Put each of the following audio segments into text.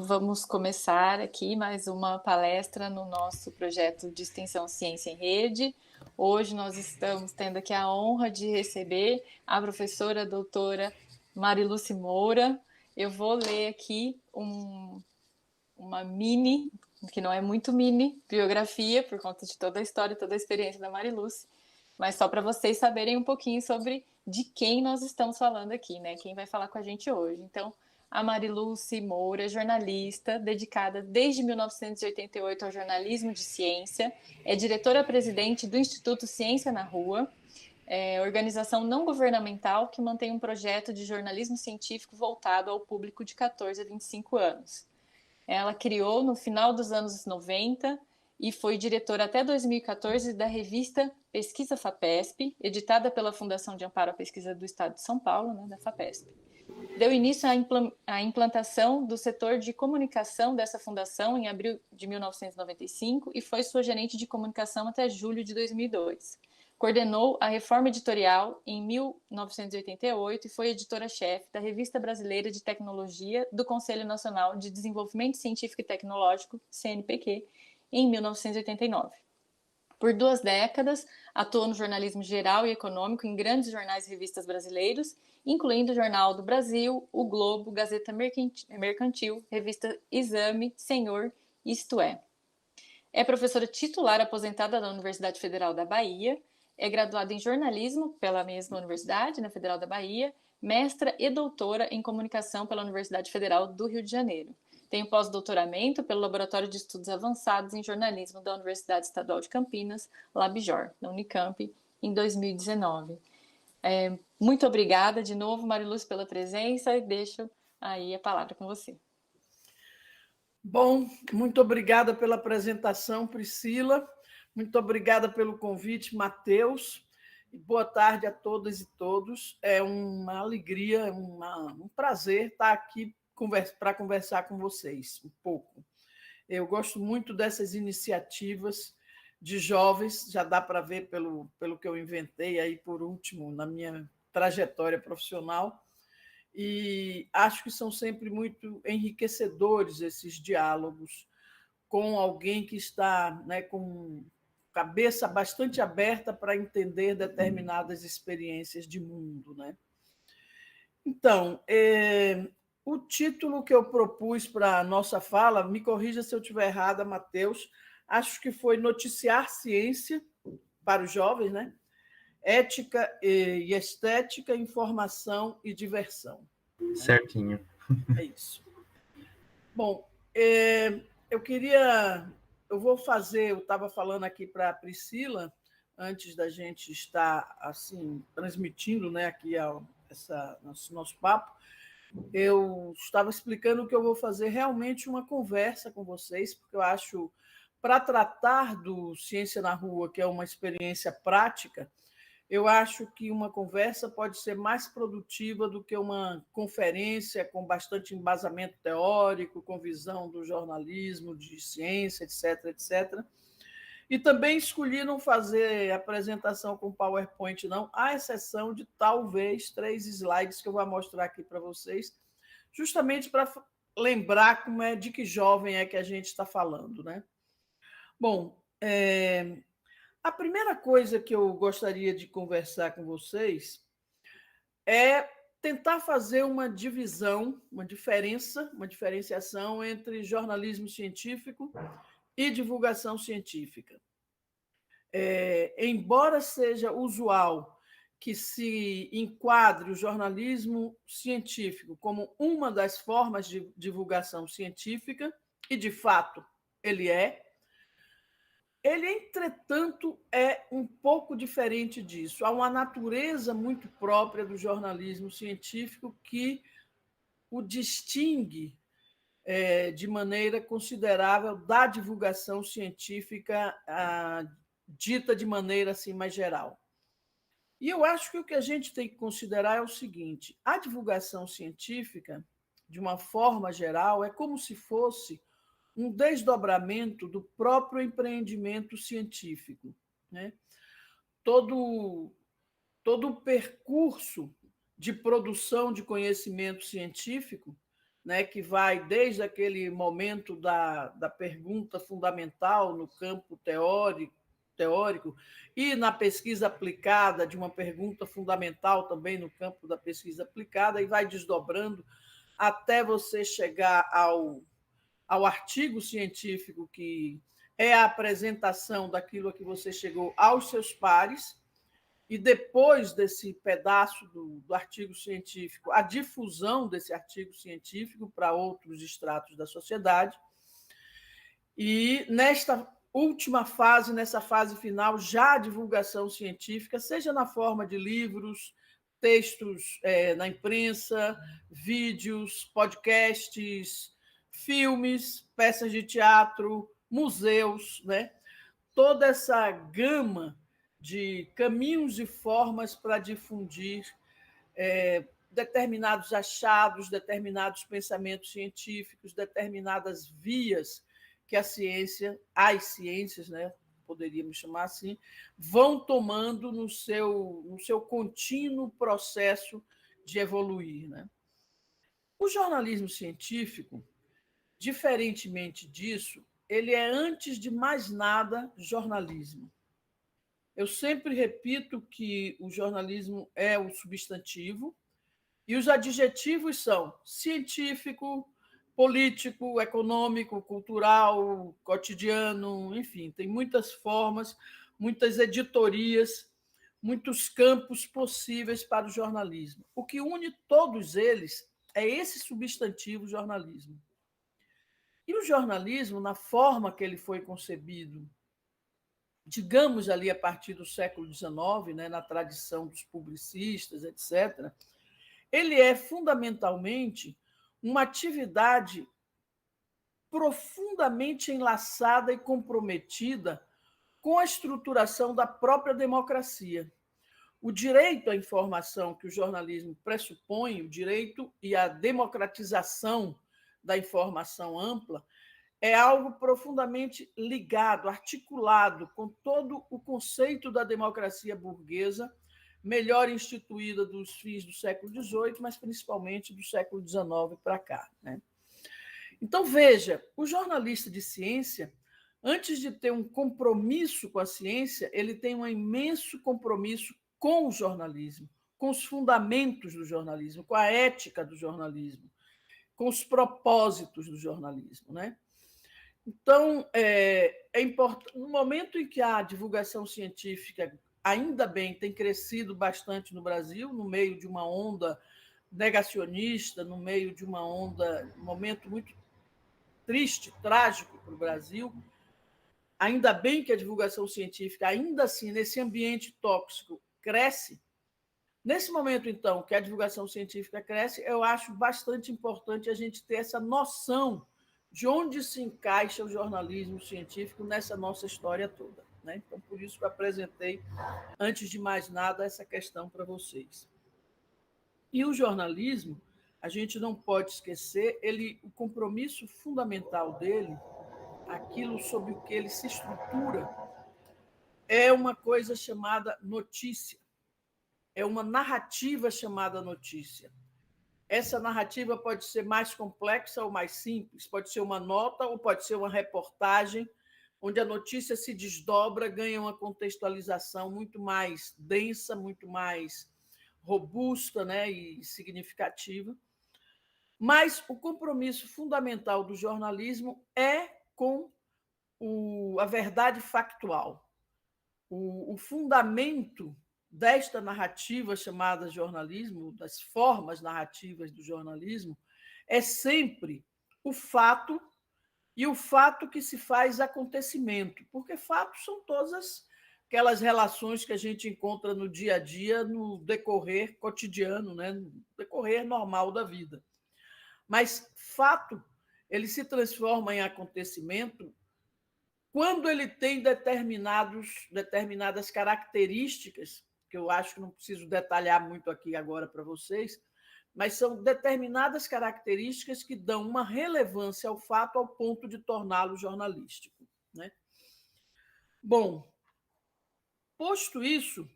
vamos começar aqui mais uma palestra no nosso projeto de extensão Ciência em Rede. Hoje nós estamos tendo aqui a honra de receber a professora doutora Mariluce Moura. Eu vou ler aqui uma mini, que não é muito mini, biografia, por conta de toda a história, toda a experiência da Mariluce, mas só para vocês saberem um pouquinho sobre de quem nós estamos falando aqui, né? Quem vai falar com a gente hoje. Então, a Mariluce Moura é jornalista, dedicada desde 1988 ao jornalismo de ciência, é diretora-presidente do Instituto Ciência na Rua, organização não governamental que mantém um projeto de jornalismo científico voltado ao público de 14 a 25 anos. Ela criou no final dos anos 90 e foi diretora até 2014 da revista Pesquisa FAPESP, editada pela Fundação de Amparo à Pesquisa do Estado de São Paulo, né, da FAPESP. Deu início à implantação do setor de comunicação dessa fundação em abril de 1995 e foi sua gerente de comunicação até julho de 2002. Coordenou a reforma editorial em 1988 e foi editora-chefe da Revista Brasileira de Tecnologia do Conselho Nacional de Desenvolvimento Científico e Tecnológico, CNPq, em 1989. Por 2 décadas, atuou no jornalismo geral e econômico em grandes jornais e revistas brasileiros, incluindo o Jornal do Brasil, o Globo, Gazeta Mercantil, Revista Exame, Senhor, Isto É. É professora titular aposentada da Universidade Federal da Bahia, é graduada em jornalismo pela mesma Universidade, na Federal da Bahia, mestra e doutora em comunicação pela Universidade Federal do Rio de Janeiro. Tem pós-doutoramento pelo Laboratório de Estudos Avançados em Jornalismo da Universidade Estadual de Campinas, LabJOR, na Unicamp, em 2019. Muito obrigada de novo, Mariluce, pela presença e deixo aí a palavra com você. Bom, muito obrigada pela apresentação, Priscila. Muito obrigada pelo convite, Matheus. Boa tarde a todas e todos. É uma alegria, um prazer estar aqui para conversar com vocês um pouco. Eu gosto muito dessas iniciativas de jovens, já dá para ver pelo que eu inventei aí por último na minha trajetória profissional, e acho que são sempre muito enriquecedores esses diálogos com alguém que está, né, com cabeça bastante aberta para entender determinadas experiências de mundo, né? Então, o título que eu propus para a nossa fala, me corrija se eu estiver errada, Matheus, acho que foi Noticiar Ciência para os jovens, né? Ética e estética, informação e diversão. Certinho. É isso. Bom, eu estava falando aqui para a Priscila, antes da gente estar assim transmitindo, né, aqui nosso papo, eu estava explicando que eu vou fazer realmente uma conversa com vocês, porque eu acho, para tratar do Ciência na Rua, que é uma experiência prática, eu acho que uma conversa pode ser mais produtiva do que uma conferência com bastante embasamento teórico, com visão do jornalismo, de ciência, etc., etc. E também escolhi não fazer apresentação com PowerPoint, não, à exceção de talvez 3 slides que eu vou mostrar aqui para vocês, justamente para lembrar de que jovem é que a gente está falando, né? Bom, a primeira coisa que eu gostaria de conversar com vocês é tentar fazer uma divisão, uma diferenciação entre jornalismo científico e divulgação científica. Embora seja usual que se enquadre o jornalismo científico como uma das formas de divulgação científica, e de fato ele, entretanto, é um pouco diferente disso. Há uma natureza muito própria do jornalismo científico que o distingue de maneira considerável da divulgação científica dita de maneira assim mais geral. E eu acho que o que a gente tem que considerar é o seguinte: a divulgação científica, de uma forma geral, é como se fosse um desdobramento do próprio empreendimento científico, né? Todo o percurso de produção de conhecimento científico né, que vai desde aquele momento da pergunta fundamental no campo teórico e na pesquisa aplicada, de uma pergunta fundamental também no campo da pesquisa aplicada, e vai desdobrando até você chegar ao artigo científico, que é a apresentação daquilo a que você chegou aos seus pares, e depois desse pedaço do artigo científico, a difusão desse artigo científico para outros estratos da sociedade. E nesta última fase, nessa fase final, já a divulgação científica, seja na forma de livros, textos na imprensa, vídeos, podcasts, filmes, peças de teatro, museus, né? Toda essa gama de caminhos e formas para difundir determinados achados, determinados pensamentos científicos, determinadas vias que as ciências, né, poderíamos chamar assim, vão tomando no seu contínuo processo de evoluir, né? O jornalismo científico, diferentemente disso, ele é, antes de mais nada, jornalismo. Eu sempre repito que o jornalismo é o substantivo e os adjetivos são científico, político, econômico, cultural, cotidiano, enfim, tem muitas formas, muitas editorias, muitos campos possíveis para o jornalismo. O que une todos eles é esse substantivo jornalismo. E o jornalismo, na forma que ele foi concebido, digamos ali a partir do século XIX, né, na tradição dos publicistas, etc., ele é fundamentalmente uma atividade profundamente enlaçada e comprometida com a estruturação da própria democracia. O direito à informação que o jornalismo pressupõe, o direito e a democratização da informação ampla, é algo profundamente ligado, articulado com todo o conceito da democracia burguesa, melhor instituída dos fins do século XVIII, mas principalmente do século XIX para cá, né? Então, veja, o jornalista de ciência, antes de ter um compromisso com a ciência, ele tem um imenso compromisso com o jornalismo, com os fundamentos do jornalismo, com a ética do jornalismo, com os propósitos do jornalismo, né? Então, é importante, no momento em que a divulgação científica, ainda bem, tem crescido bastante no Brasil, no meio de uma onda negacionista, no meio de uma onda, um momento muito triste, trágico para o Brasil, ainda bem que a divulgação científica, ainda assim, nesse ambiente tóxico, cresce. Nesse momento, então, que a divulgação científica cresce, eu acho bastante importante a gente ter essa noção de onde se encaixa o jornalismo científico nessa nossa história toda, né? Então, por isso que eu apresentei, antes de mais nada, essa questão para vocês. E o jornalismo, a gente não pode esquecer, o compromisso fundamental dele, aquilo sobre o que ele se estrutura, é uma coisa chamada notícia, é uma narrativa chamada notícia. Essa narrativa pode ser mais complexa ou mais simples, pode ser uma nota ou pode ser uma reportagem, onde a notícia se desdobra, ganha uma contextualização muito mais densa, muito mais robusta, né, e significativa. Mas o compromisso fundamental do jornalismo é com a verdade factual. O fundamento desta narrativa chamada jornalismo, das formas narrativas do jornalismo, é sempre o fato, e o fato que se faz acontecimento, porque fatos são todas aquelas relações que a gente encontra no dia a dia, no decorrer cotidiano, né? No decorrer normal da vida. Mas fato, ele se transforma em acontecimento quando ele tem determinadas características, que eu acho que não preciso detalhar muito aqui agora para vocês, mas são determinadas características que dão uma relevância ao fato ao ponto de torná-lo jornalístico, né? Bom, posto isso,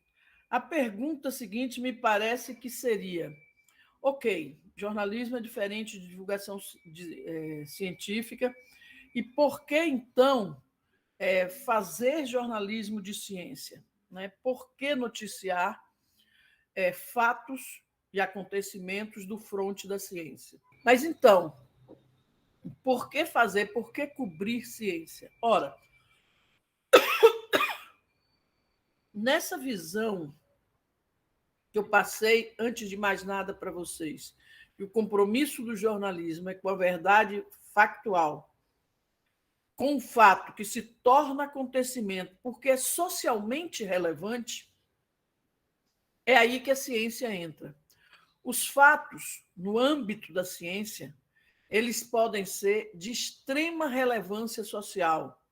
a pergunta seguinte me parece que seria: ok, jornalismo é diferente de divulgação científica, e por que, então, fazer jornalismo de ciência? Né? Por que noticiar fatos e acontecimentos do fronte da ciência? Mas, então, por que fazer, por que cobrir ciência? Ora, nessa visão que eu passei, antes de mais nada, para vocês, que o compromisso do jornalismo é com a verdade factual, com um fato que se torna acontecimento porque é socialmente relevante, é aí que a ciência entra. Os fatos, no âmbito da ciência, eles podem ser de extrema relevância social.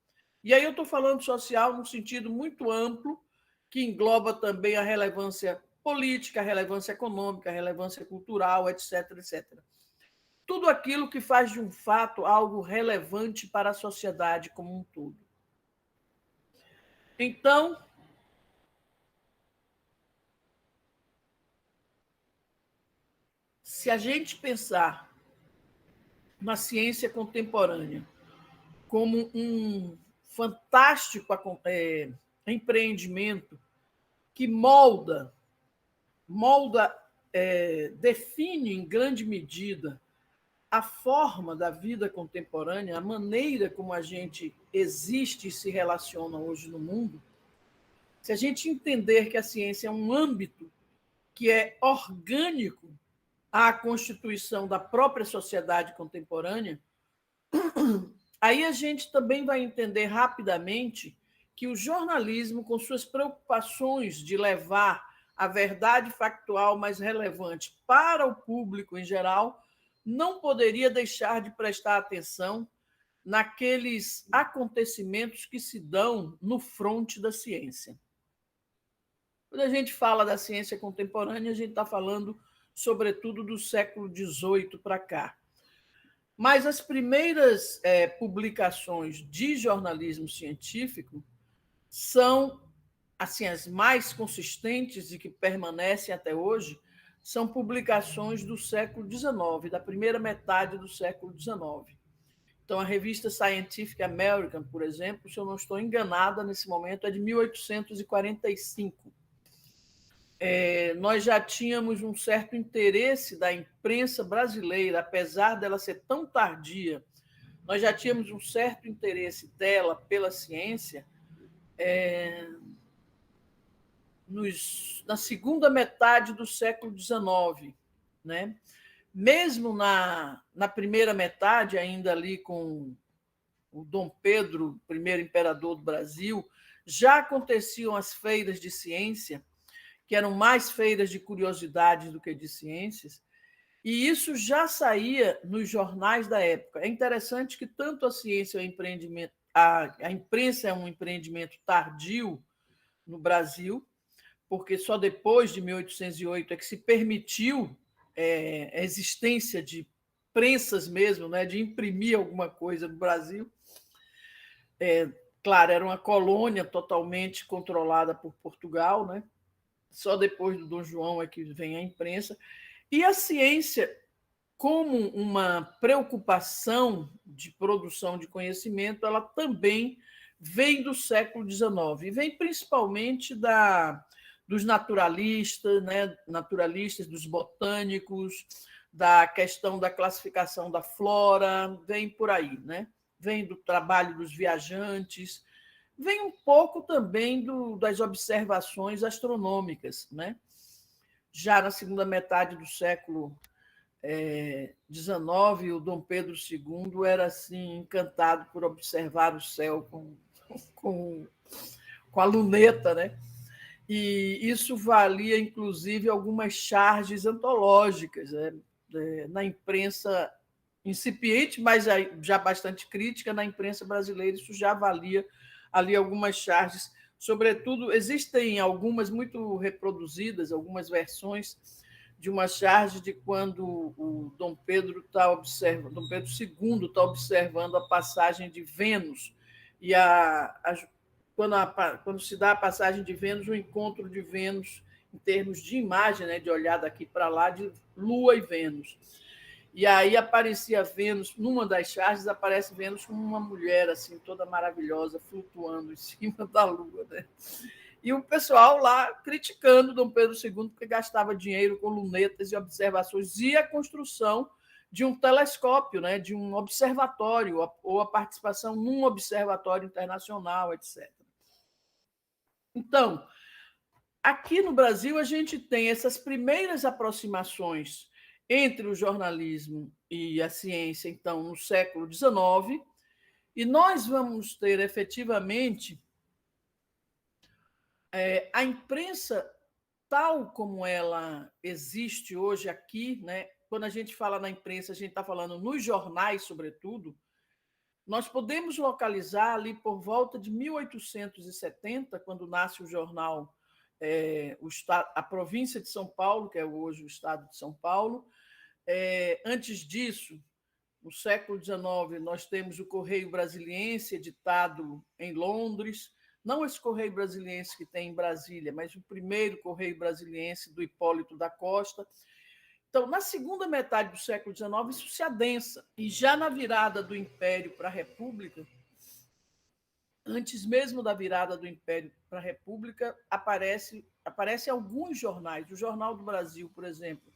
E aí eu estou falando social num sentido muito amplo, que engloba também a relevância política, a relevância econômica, a relevância cultural, etc, etc. Tudo aquilo que faz de um fato algo relevante para a sociedade como um todo. Então, se a gente pensar na ciência contemporânea como um fantástico empreendimento que define em grande medida a forma da vida contemporânea, a maneira como a gente existe e se relaciona hoje no mundo, se a gente entender que a ciência é um âmbito que é orgânico à constituição da própria sociedade contemporânea, aí a gente também vai entender rapidamente que o jornalismo, com suas preocupações de levar a verdade factual mais relevante para o público em geral, não poderia deixar de prestar atenção naqueles acontecimentos que se dão no fronte da ciência. Quando a gente fala da ciência contemporânea, a gente está falando, sobretudo, do século XVIII para cá. Mas as primeiras publicações de jornalismo científico são, assim, as mais consistentes e que permanecem até hoje, são publicações do século XIX, da primeira metade do século XIX. Então, a revista Scientific American, por exemplo, se eu não estou enganada, nesse momento, é de 1845. Nós já tínhamos um certo interesse da imprensa brasileira, apesar dela ser tão tardia, nós já tínhamos um certo interesse dela pela ciência na segunda metade do século XIX. Né? Mesmo na primeira metade, ainda ali com o Dom Pedro, primeiro imperador do Brasil, já aconteciam as feiras de ciência, que eram mais feiras de curiosidades do que de ciências, e isso já saía nos jornais da época. É interessante que tanto a ciência é um empreendimento, a imprensa é um empreendimento tardio no Brasil, porque só depois de 1808 é que se permitiu a existência de prensas mesmo, né, de imprimir alguma coisa no Brasil. Claro, era uma colônia totalmente controlada por Portugal, né? Só depois do Dom João é que vem a imprensa. E a ciência, como uma preocupação de produção de conhecimento, ela também vem do século XIX, e vem principalmente dos naturalistas, né? Naturalistas, dos botânicos, da questão da classificação da flora, vem por aí, né? Vem do trabalho dos viajantes, vem um pouco também das observações astronômicas. Né? Já na segunda metade do século XIX, o Dom Pedro II era assim, encantado por observar o céu com a luneta, né? E isso valia, inclusive, algumas charges antológicas, né? Na imprensa incipiente, mas já bastante crítica, na imprensa brasileira, isso já valia ali algumas charges. Sobretudo, existem algumas muito reproduzidas, algumas versões de uma charge de quando o Dom Pedro II está observando a passagem de Vênus, e quando se dá a passagem de Vênus, o encontro de Vênus em termos de imagem, né, de olhar daqui para lá, de Lua e Vênus. E aí aparecia Vênus, numa das charges aparece Vênus como uma mulher assim, toda maravilhosa, flutuando em cima da Lua, né? E o pessoal lá criticando Dom Pedro II porque gastava dinheiro com lunetas e observações e a construção de um telescópio, né, de um observatório, ou a participação num observatório internacional, etc. Então, aqui no Brasil, a gente tem essas primeiras aproximações entre o jornalismo e a ciência, então, no século XIX, e nós vamos ter efetivamente a imprensa tal como ela existe hoje aqui, né? Quando a gente fala na imprensa, a gente está falando nos jornais, sobretudo, nós podemos localizar ali por volta de 1870, quando nasce o jornal, a província de São Paulo, que é hoje o estado de São Paulo. Antes disso, no século XIX, nós temos o Correio Brasiliense, editado em Londres. Não esse Correio Brasiliense que tem em Brasília, mas o primeiro Correio Brasiliense do Hipólito da Costa. Então, na segunda metade do século XIX, isso se adensa. E já na virada do Império para a República, antes mesmo da virada do Império para a República, aparecem alguns jornais. O Jornal do Brasil, por exemplo,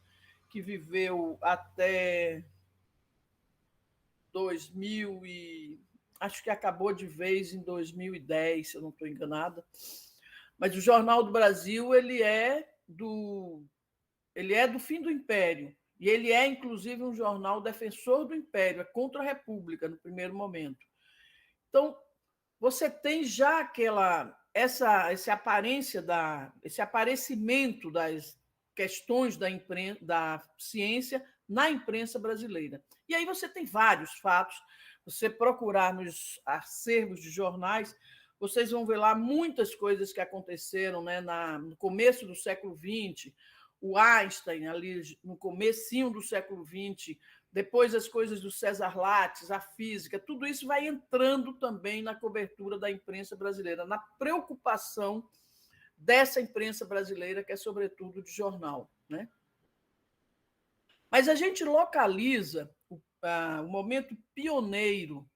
que viveu até 2000 e acho que acabou de vez em 2010, se eu não estou enganada. Mas o Jornal do Brasil ele é do fim do Império e ele é inclusive um jornal defensor do Império, é contra a República no primeiro momento. Então você tem já esse aparecimento das questões da ciência na imprensa brasileira. E aí você tem vários fatos. Você procurar nos acervos de jornais, vocês vão ver lá muitas coisas que aconteceram, né, no começo do século XX, o Einstein, ali no comecinho do século XX, depois as coisas do César Lattes, a física, tudo isso vai entrando também na cobertura da imprensa brasileira, na preocupação dessa imprensa brasileira, que é sobretudo de jornal, né? Mas a gente localiza o momento pioneiro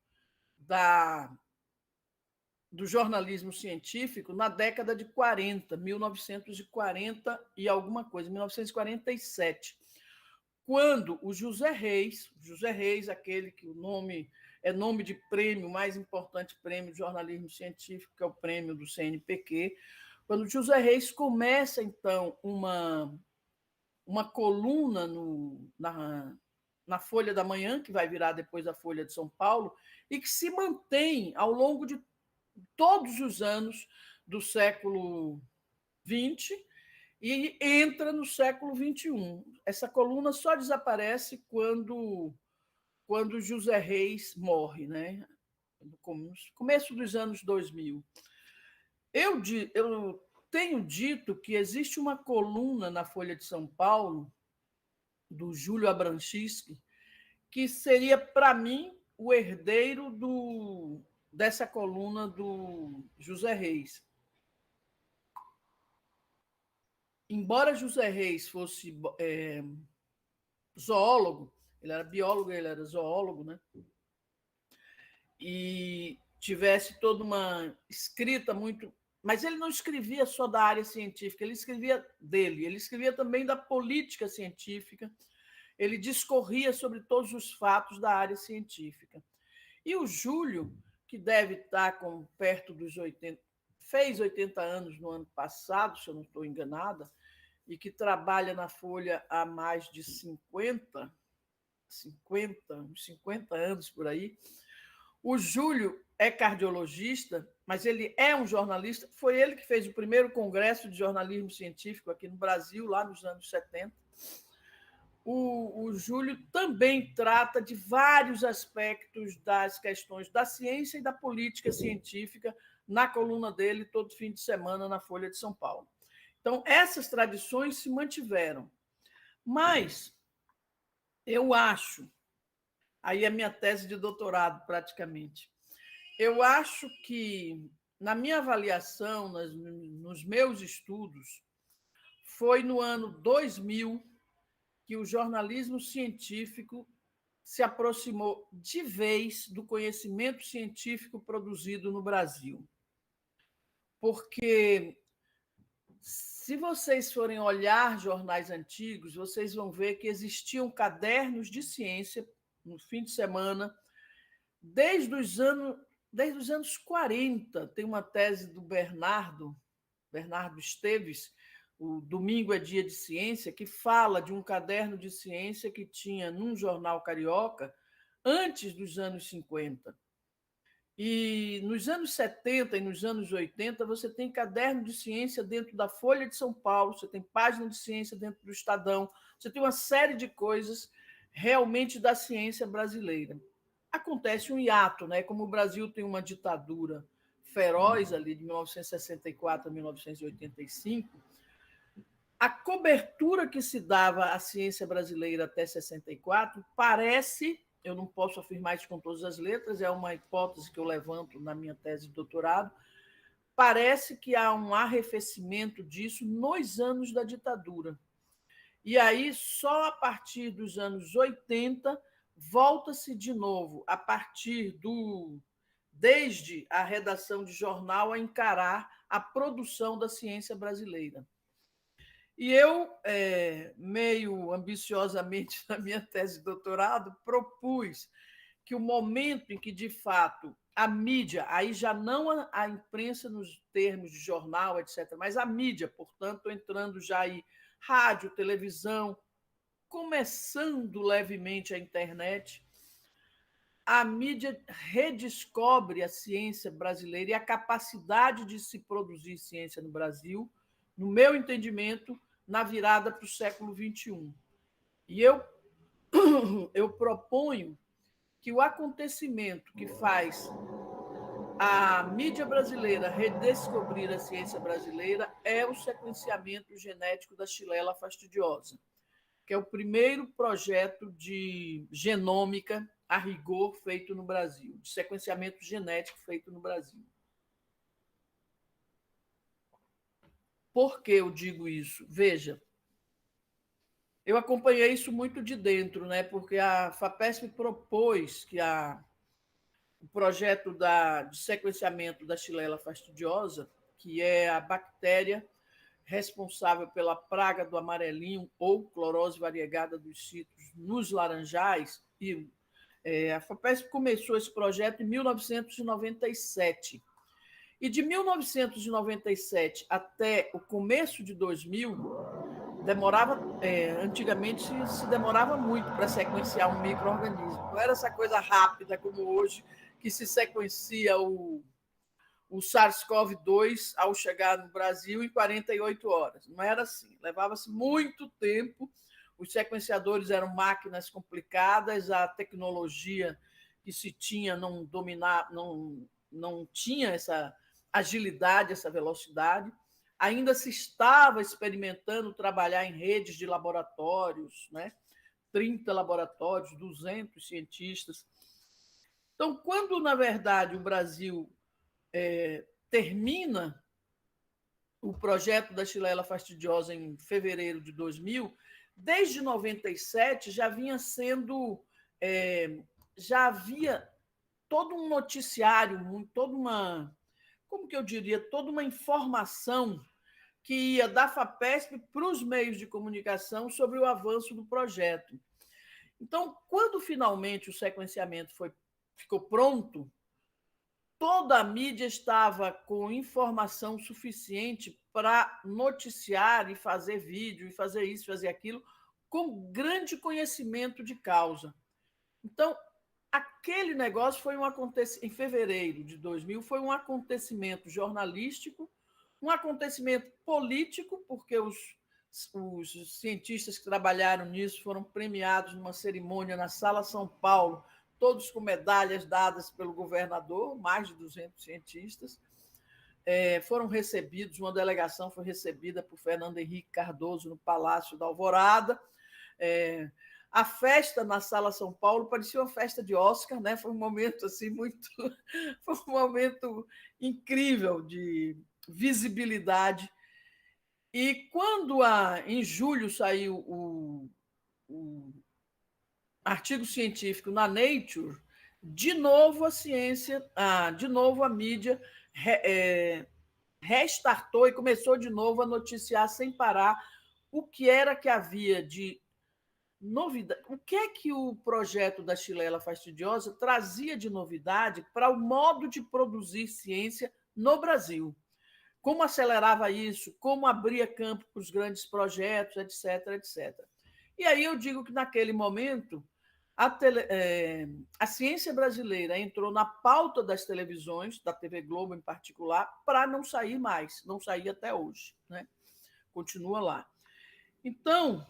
do jornalismo científico na década de 40, 1940 e alguma coisa, 1947, quando o José Reis, aquele que o nome é nome de prêmio, o mais importante prêmio de jornalismo científico, que é o prêmio do CNPq, quando o José Reis começa, então, uma coluna na Folha da Manhã, que vai virar depois a Folha de São Paulo, e que se mantém ao longo de todos os anos do século XX e entra no século XXI. Essa coluna só desaparece quando José Reis morre, né? No começo dos anos 2000. Eu tenho dito que existe uma coluna na Folha de São Paulo, do Júlio Abramchinsky, que seria, para mim, o herdeiro dessa coluna do José Reis. Embora José Reis fosse zoólogo, ele era biólogo, ele era zoólogo, né? E tivesse toda uma escrita muito... Mas ele não escrevia só da área científica, ele escrevia dele, ele escrevia também da política científica, ele discorria sobre todos os fatos da área científica. E o Júlio, que deve estar perto dos 80, fez 80 anos no ano passado, se eu não estou enganada, e que trabalha na Folha há mais de 50 anos por aí. O Júlio é cardiologista, mas ele é um jornalista. Foi ele que fez o primeiro congresso de jornalismo científico aqui no Brasil, lá nos anos 70. O Júlio também trata de vários aspectos das questões da ciência e da política científica na coluna dele, todo fim de semana, na Folha de São Paulo. Então, essas tradições se mantiveram. Mas eu acho, aí é a minha tese de doutorado, praticamente, eu acho que, na minha avaliação, nos meus estudos, foi no ano 2000 que o jornalismo científico se aproximou de vez do conhecimento científico produzido no Brasil. Porque, se vocês forem olhar jornais antigos, vocês vão ver que existiam cadernos de ciência no fim de semana, desde os anos 40. Tem uma tese do Bernardo Esteves, o Domingo é Dia de Ciência, que fala de um caderno de ciência que tinha num jornal carioca antes dos anos 50. E nos anos 70 e nos anos 80, você tem caderno de ciência dentro da Folha de São Paulo, você tem página de ciência dentro do Estadão, você tem uma série de coisas realmente da ciência brasileira. Acontece um hiato, né? Como o Brasil tem uma ditadura feroz ali de 1964 a 1985, a cobertura que se dava à ciência brasileira até 64 parece, eu não posso afirmar isso com todas as letras, é uma hipótese que eu levanto na minha tese de doutorado, parece que há um arrefecimento disso nos anos da ditadura. E aí, só a partir dos anos 80, volta-se de novo, desde a redação de jornal, a encarar a produção da ciência brasileira. E eu, meio ambiciosamente, na minha tese de doutorado, propus que o momento em que, de fato, a mídia, aí já não a imprensa nos termos de jornal, etc., mas a mídia, portanto, entrando já aí rádio, televisão, começando levemente a internet, a mídia redescobre a ciência brasileira e a capacidade de se produzir ciência no Brasil, no meu entendimento, na virada para o século XXI. E eu proponho que o acontecimento que faz a mídia brasileira redescobrir a ciência brasileira é o sequenciamento genético da Xylella fastidiosa, que é o primeiro projeto de genômica a rigor feito no Brasil, de sequenciamento genético feito no Brasil. Por que eu digo isso? Veja, eu acompanhei isso muito de dentro, né? Porque a FAPESP propôs que o projeto de sequenciamento da Xylella fastidiosa, que é a bactéria responsável pela praga do amarelinho ou clorose variegada dos citros nos laranjais, e a FAPESP começou esse projeto em 1997. E de 1997 até o começo de 2000, antigamente se demorava muito para sequenciar um micro-organismo. Não era essa coisa rápida como hoje, que se sequencia o SARS-CoV-2 ao chegar no Brasil em 48 horas. Não era assim, levava-se muito tempo, os sequenciadores eram máquinas complicadas, a tecnologia que se tinha não tinha essa agilidade, essa velocidade. Ainda se estava experimentando trabalhar em redes de laboratórios, né? 30 laboratórios, 200 cientistas. Então, quando, na verdade, o Brasil termina o projeto da Xylella fastidiosa em fevereiro de 2000, desde 97 já vinha sendo... já havia todo um noticiário, toda uma... como que eu diria? Toda uma informação que ia da FAPESP para os meios de comunicação sobre o avanço do projeto. Então, quando finalmente o sequenciamento ficou pronto, toda a mídia estava com informação suficiente para noticiar e fazer vídeo, e fazer isso, fazer aquilo, com grande conhecimento de causa. Então, aquele negócio foi em fevereiro de 2000, foi um acontecimento jornalístico, um acontecimento político, porque os cientistas que trabalharam nisso foram premiados numa cerimônia na Sala São Paulo, todos com medalhas dadas pelo governador, mais de 200 cientistas. Foram recebidos, uma delegação foi recebida por Fernando Henrique Cardoso no Palácio da Alvorada. A festa na Sala São Paulo parecia uma festa de Oscar, né? Foi um momento assim foi um momento incrível de visibilidade. E quando em julho saiu o artigo científico na Nature, de novo a ciência, de novo a mídia restartou e começou de novo a noticiar sem parar o que era que havia de novidade, o que é que o projeto da Xilela Fastidiosa trazia de novidade para o modo de produzir ciência no Brasil. Como acelerava isso, como abria campo para os grandes projetos, etc, etc. E aí eu digo que, naquele momento, a ciência brasileira entrou na pauta das televisões, da TV Globo em particular, para não sair mais, não sair até hoje, né? Continua lá. Então,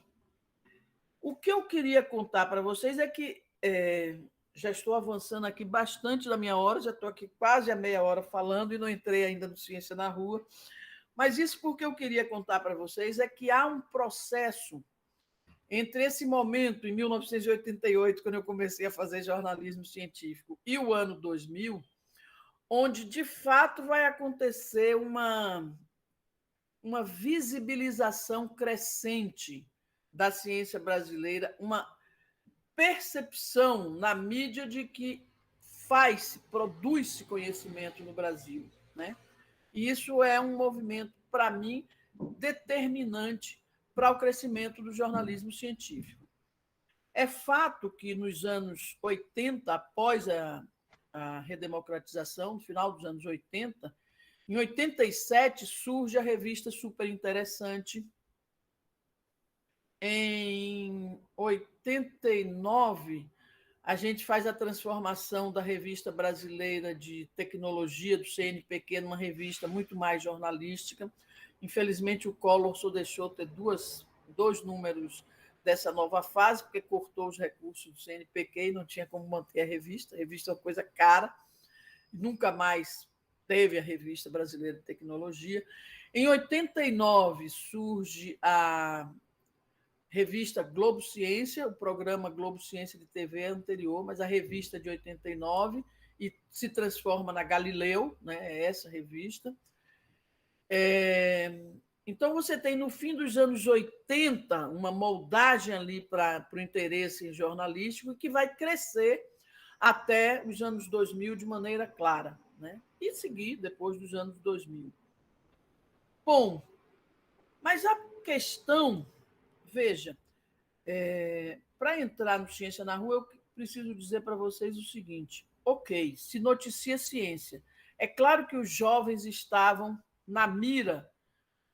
o que eu queria contar para vocês é que já estou avançando aqui bastante da minha hora, já estou aqui quase a meia hora falando e não entrei ainda no Ciência na Rua, mas isso porque eu queria contar para vocês é que há um processo entre esse momento, em 1988, quando eu comecei a fazer jornalismo científico, e o ano 2000, onde, de fato, vai acontecer uma visibilização crescente da ciência brasileira, uma percepção na mídia de que produz-se conhecimento no Brasil, né? E isso é um movimento, para mim, determinante para o crescimento do jornalismo científico. É fato que nos anos 80, após a redemocratização, no final dos anos 80, em 87 surge a revista Super Interessante. Em 89, a gente faz a transformação da Revista Brasileira de Tecnologia, do CNPq, numa revista muito mais jornalística. Infelizmente, o Collor só deixou ter dois números dessa nova fase, porque cortou os recursos do CNPq e não tinha como manter a revista. A revista é uma coisa cara, nunca mais teve a Revista Brasileira de Tecnologia. Em 89 surge a revista Globo Ciência, o programa Globo Ciência de TV é anterior, mas a revista de 89, e se transforma na Galileu, né? É essa revista. Então, você tem, no fim dos anos 80, uma moldagem ali para o interesse jornalístico que vai crescer até os anos 2000 de maneira clara, né? E seguir depois dos anos 2000. Bom, mas a questão, veja, para entrar no Ciência na Rua, eu preciso dizer para vocês o seguinte: ok, se noticia ciência. É claro que os jovens estavam na mira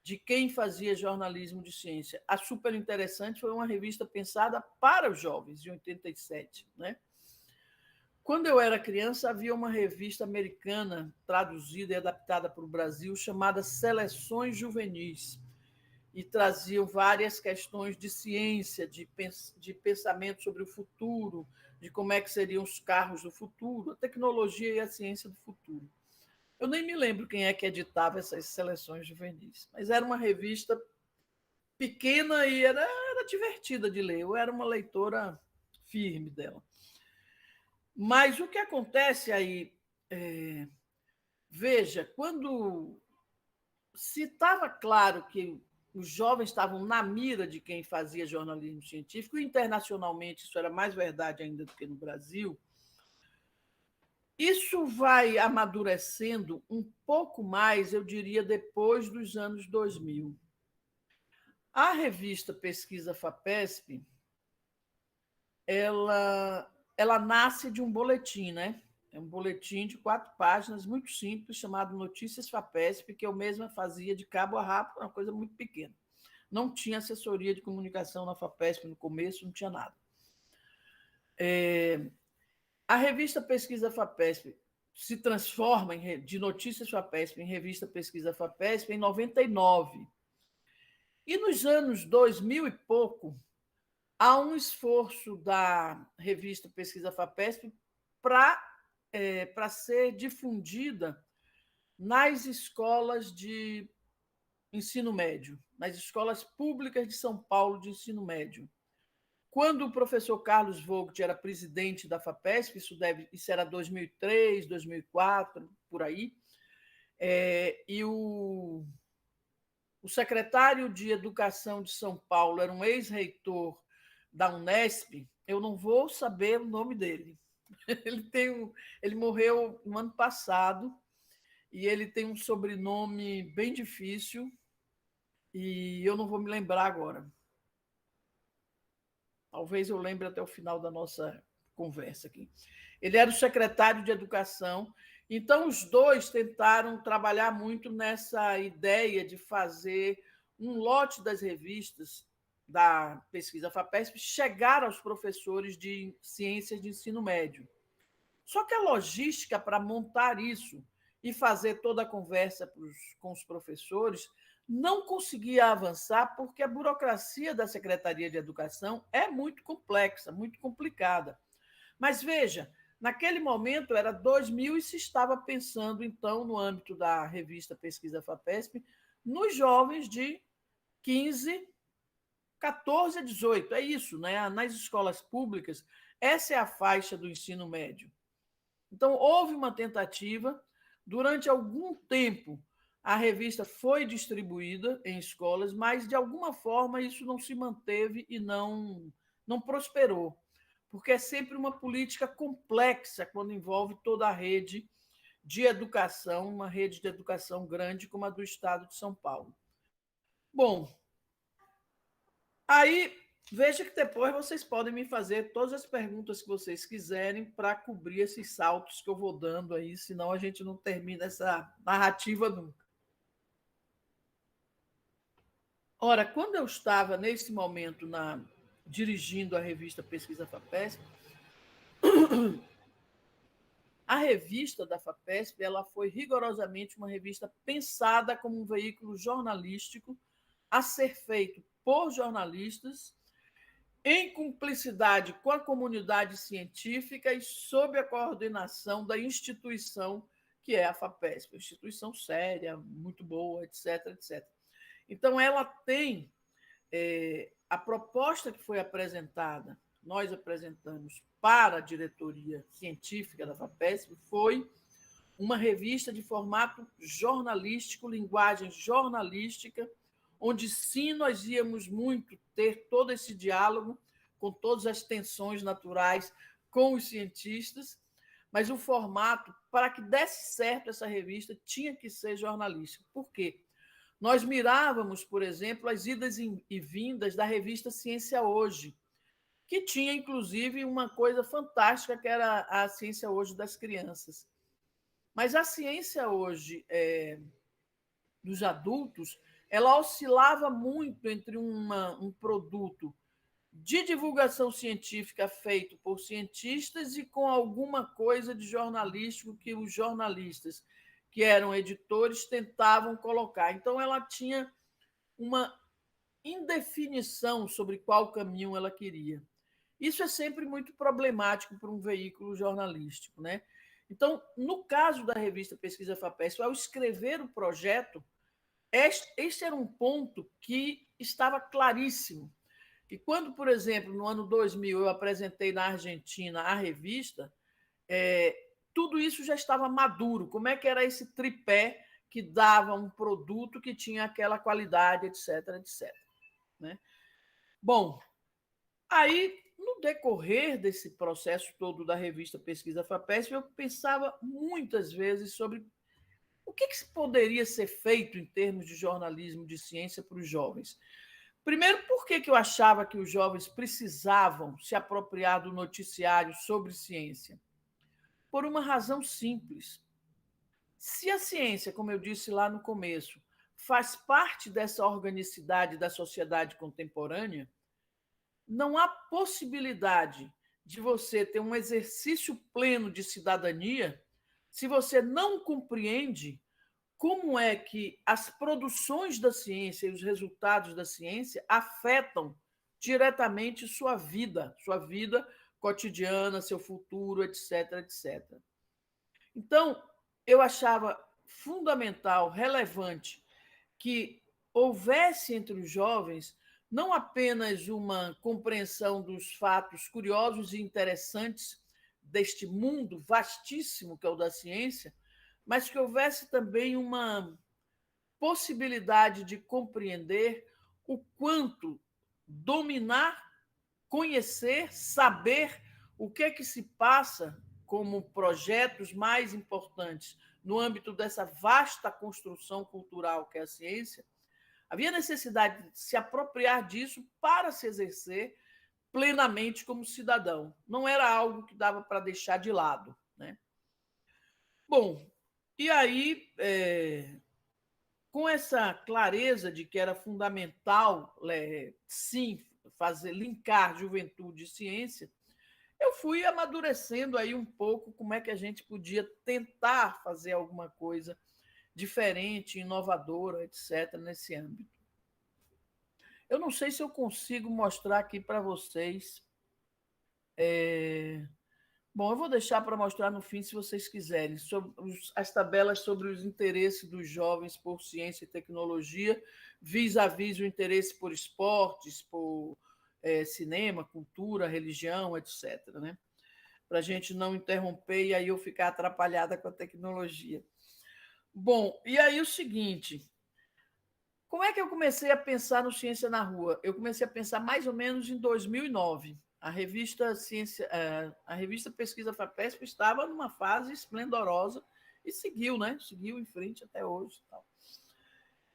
de quem fazia jornalismo de ciência. A Super Interessante foi uma revista pensada para os jovens, em 87. Né? Quando eu era criança, havia uma revista americana traduzida e adaptada para o Brasil chamada Seleções Juvenis, e traziam várias questões de ciência, de pensamento sobre o futuro, de como é que seriam os carros do futuro, a tecnologia e a ciência do futuro. Eu nem me lembro quem é que editava essas seleções juvenis, mas era uma revista pequena e era divertida de ler. Eu era uma leitora firme dela. Mas o que acontece aí, veja, quando se estava claro que os jovens estavam na mira de quem fazia jornalismo científico, e internacionalmente isso era mais verdade ainda do que no Brasil, isso vai amadurecendo um pouco mais, eu diria, depois dos anos 2000. A revista Pesquisa FAPESP, ela nasce de um boletim, né? É um boletim de 4 páginas, muito simples, chamado Notícias FAPESP, que eu mesma fazia de cabo a rabo, uma coisa muito pequena. Não tinha assessoria de comunicação na FAPESP no começo, não tinha nada. A revista Pesquisa FAPESP se transforma de Notícias FAPESP em revista Pesquisa FAPESP em 99. E nos anos 2000 e pouco, há um esforço da revista Pesquisa FAPESP para ser difundida nas escolas de ensino médio, nas escolas públicas de São Paulo de ensino médio. Quando o professor Carlos Vogt era presidente da FAPESP, isso era 2003, 2004, por aí, e o O secretário de Educação de São Paulo era um ex-reitor da Unesp, eu não vou saber o nome dele. Ele morreu no ano passado e ele tem um sobrenome bem difícil e eu não vou me lembrar agora. Talvez eu lembre até o final da nossa conversa aqui. Ele era o secretário de Educação, então os dois tentaram trabalhar muito nessa ideia de fazer um lote das revistas da pesquisa FAPESP chegar aos professores de ciências de ensino médio. Só que a logística para montar isso e fazer toda a conversa com os professores não conseguia avançar porque a burocracia da Secretaria de Educação é muito complexa, muito complicada. Mas veja, naquele momento era 2000 e se estava pensando, então, no âmbito da revista Pesquisa FAPESP, nos jovens de 15, 14 a 18. É isso, né? Nas escolas públicas, essa é a faixa do ensino médio. Então, houve uma tentativa, durante algum tempo, a revista foi distribuída em escolas, mas, de alguma forma, isso não se manteve e não prosperou, porque é sempre uma política complexa quando envolve toda a rede de educação, uma rede de educação grande como a do Estado de São Paulo. Bom, aí veja que depois vocês podem me fazer todas as perguntas que vocês quiserem para cobrir esses saltos que eu vou dando aí, senão a gente não termina essa narrativa nunca. Ora, quando eu estava, nesse momento, dirigindo a revista Pesquisa FAPESP, a revista da FAPESP ela foi rigorosamente uma revista pensada como um veículo jornalístico a ser feito por jornalistas em cumplicidade com a comunidade científica e sob a coordenação da instituição que é a FAPESP, uma instituição séria, muito boa, etc, etc. Então, ela tem a proposta que foi apresentada, nós apresentamos para a diretoria científica da FAPESP, foi uma revista de formato jornalístico, linguagem jornalística, onde sim nós íamos muito ter todo esse diálogo com todas as tensões naturais com os cientistas, mas o formato, para que desse certo essa revista, tinha que ser jornalístico. Por quê? Nós mirávamos, por exemplo, as idas e vindas da revista Ciência Hoje, que tinha, inclusive, uma coisa fantástica, que era a Ciência Hoje das crianças. Mas a ciência hoje dos adultos, ela oscilava muito entre um produto de divulgação científica feito por cientistas e com alguma coisa de jornalístico que os jornalistas, que eram editores, tentavam colocar. Então, ela tinha uma indefinição sobre qual caminho ela queria. Isso é sempre muito problemático para um veículo jornalístico, né? Então, no caso da revista Pesquisa FAPESP, ao escrever o projeto, este era um ponto que estava claríssimo. E quando, por exemplo, no ano 2000, eu apresentei na Argentina a revista, tudo isso já estava maduro. Como é que era esse tripé que dava um produto que tinha aquela qualidade, etc, etc. Né? Bom, aí, no decorrer desse processo todo da revista Pesquisa FAPESP, eu pensava muitas vezes sobre o que poderia ser feito em termos de jornalismo de ciência para os jovens. Primeiro, por que eu achava que os jovens precisavam se apropriar do noticiário sobre ciência? Por uma razão simples. Se a ciência, como eu disse lá no começo, faz parte dessa organicidade da sociedade contemporânea, não há possibilidade de você ter um exercício pleno de cidadania se você não compreende como é que as produções da ciência e os resultados da ciência afetam diretamente sua vida cotidiana, seu futuro, etc, etc. Então, eu achava fundamental, relevante, que houvesse entre os jovens não apenas uma compreensão dos fatos curiosos e interessantes deste mundo vastíssimo que é o da ciência, mas que houvesse também possibilidade de compreender o quanto dominar, conhecer, saber o que é que se passa como projetos mais importantes no âmbito dessa vasta construção cultural que é a ciência, havia necessidade de se apropriar disso para se exercer plenamente como cidadão. Não era algo que dava para deixar de lado, né? Bom, e aí, com essa clareza de que era fundamental, sim, fazer linkar juventude e ciência, eu fui amadurecendo aí um pouco como é que a gente podia tentar fazer alguma coisa diferente, inovadora, etc., nesse âmbito. Eu não sei se eu consigo mostrar aqui para vocês. Bom, eu vou deixar para mostrar no fim, se vocês quiserem, sobre as tabelas sobre os interesses dos jovens por ciência e tecnologia, vis-à-vis o interesse por esportes, por cinema, cultura, religião, etc., né? Para a gente não interromper e aí eu ficar atrapalhada com a tecnologia. Bom, e aí o seguinte, como é que eu comecei a pensar no Ciência na Rua? Eu comecei a pensar mais ou menos em 2009. A revista Pesquisa FAPESP estava numa fase esplendorosa e seguiu, né? Seguiu em frente até hoje.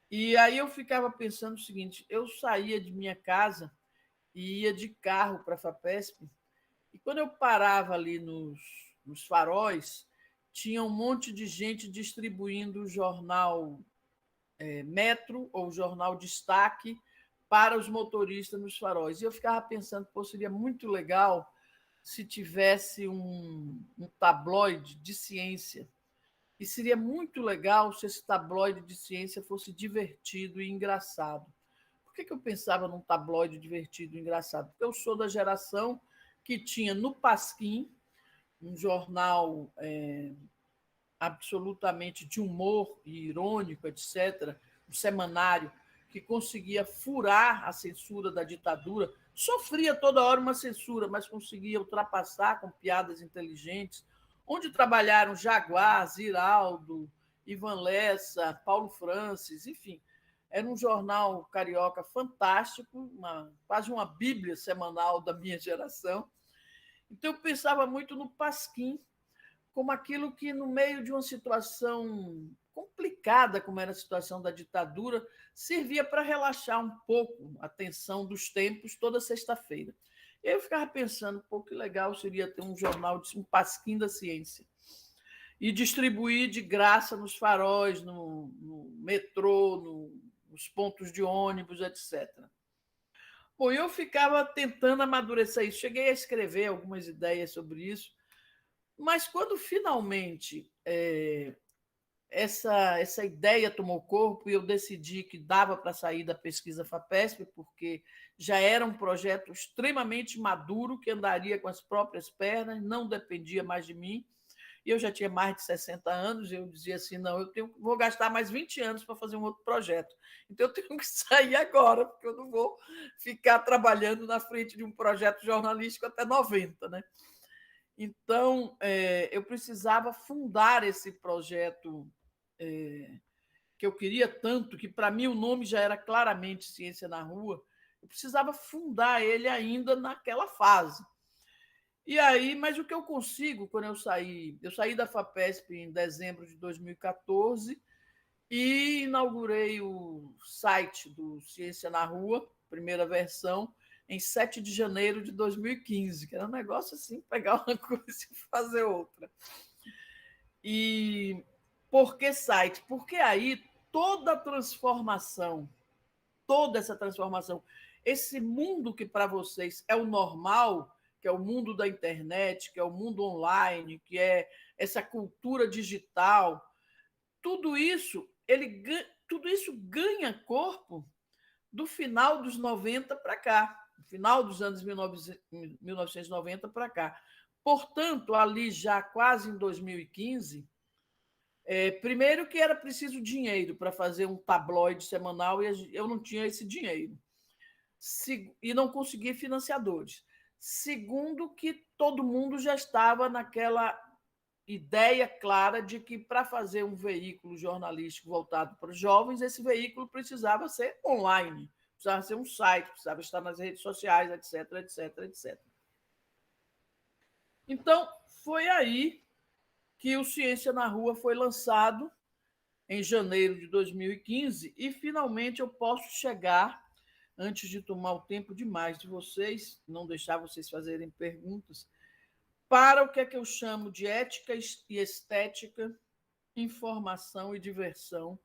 E aí eu ficava pensando o seguinte: eu saía de minha casa e ia de carro para a FAPESP, e quando eu parava ali nos faróis, tinha um monte de gente distribuindo o jornal Metro ou o jornal Destaque para os motoristas nos faróis. E eu ficava pensando, pô, seria muito legal se tivesse um tabloide de ciência. E seria muito legal se esse tabloide de ciência fosse divertido e engraçado. Por que eu pensava num tabloide divertido e engraçado? Porque eu sou da geração que tinha no Pasquim, um jornal absolutamente de humor e irônico, etc., um semanário que conseguia furar a censura da ditadura, sofria toda hora uma censura, mas conseguia ultrapassar com piadas inteligentes, onde trabalharam Jaguar, Ziraldo, Ivan Lessa, Paulo Francis, enfim. Era um jornal carioca fantástico, quase uma bíblia semanal da minha geração. Então, eu pensava muito no Pasquim, como aquilo que, no meio de uma situação complicada, como era a situação da ditadura, servia para relaxar um pouco a tensão dos tempos toda sexta-feira. E aí eu ficava pensando, pô, que legal seria ter um jornal, um Pasquim da Ciência, e distribuir de graça nos faróis, no metrô, nos pontos de ônibus, etc. Bom, eu ficava tentando amadurecer isso. Cheguei a escrever algumas ideias sobre isso, mas quando finalmente essa ideia tomou corpo e eu decidi que dava para sair da pesquisa FAPESP, porque já era um projeto extremamente maduro, que andaria com as próprias pernas, não dependia mais de mim, e eu já tinha mais de 60 anos, e eu dizia assim, não, vou gastar mais 20 anos para fazer um outro projeto. Então, eu tenho que sair agora, porque eu não vou ficar trabalhando na frente de um projeto jornalístico até 90, né? Então, eu precisava fundar esse projeto que eu queria tanto, que para mim o nome já era claramente Ciência na Rua, eu precisava fundar ele ainda naquela fase. E aí, mas o que eu consigo quando eu saí da FAPESP em dezembro de 2014 e inaugurei o site do Ciência na Rua, primeira versão, em 7 de janeiro de 2015, que era um negócio assim, pegar uma coisa e fazer outra. E por que site? Porque aí toda a transformação, toda essa transformação, esse mundo que para vocês é o normal, que é o mundo da internet, que é o mundo online, que é essa cultura digital, tudo isso, tudo isso ganha corpo do final dos 90 para cá, do final dos anos 1990 para cá. Portanto, ali já quase em 2015, primeiro que era preciso dinheiro para fazer um tabloide semanal e eu não tinha esse dinheiro. E não conseguia financiadores. Segundo, que todo mundo já estava naquela ideia clara de que, para fazer um veículo jornalístico voltado para os jovens, esse veículo precisava ser online, precisava ser um site, precisava estar nas redes sociais, etc, etc, etc. Então, foi aí que o Ciência na Rua foi lançado, em janeiro de 2015, e finalmente eu posso chegar, antes de tomar o tempo demais de vocês, não deixar vocês fazerem perguntas, para o que é que eu chamo de ética e estética, informação e diversão,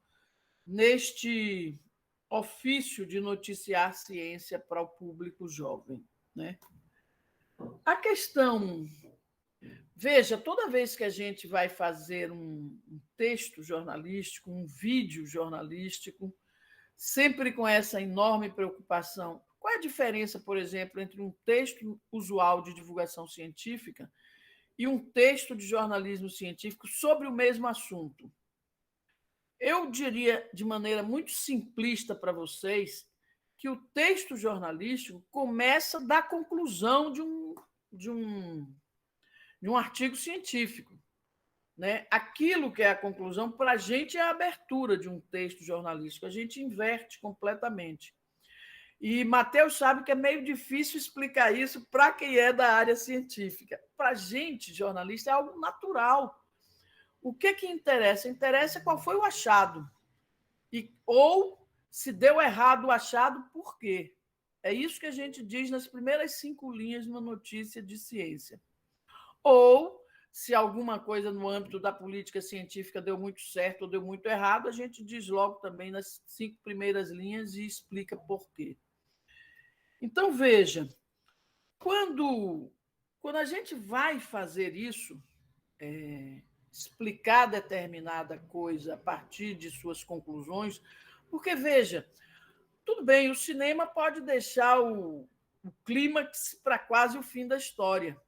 neste ofício de noticiar ciência para o público jovem, né? A questão... Veja, toda vez que a gente vai fazer um texto jornalístico, um vídeo jornalístico, sempre com essa enorme preocupação. Qual é a diferença, por exemplo, entre um texto usual de divulgação científica e um texto de jornalismo científico sobre o mesmo assunto? Eu diria, de maneira muito simplista para vocês, que o texto jornalístico começa da conclusão de um artigo científico, né? Aquilo que é a conclusão, para a gente, é a abertura de um texto jornalístico. A gente inverte completamente. E Matheus sabe que é meio difícil explicar isso para quem é da área científica. Para a gente, jornalista, é algo natural. O que interessa? Interessa qual foi o achado. Ou se deu errado o achado, por quê? É isso que a gente diz nas primeiras 5 linhas de uma notícia de ciência. Ou, se alguma coisa no âmbito da política científica deu muito certo ou deu muito errado, a gente diz logo também nas 5 primeiras linhas e explica por quê. Então, veja, quando a gente vai fazer isso, explicar determinada coisa a partir de suas conclusões, porque, veja, tudo bem, o cinema pode deixar o clímax para quase o fim da história.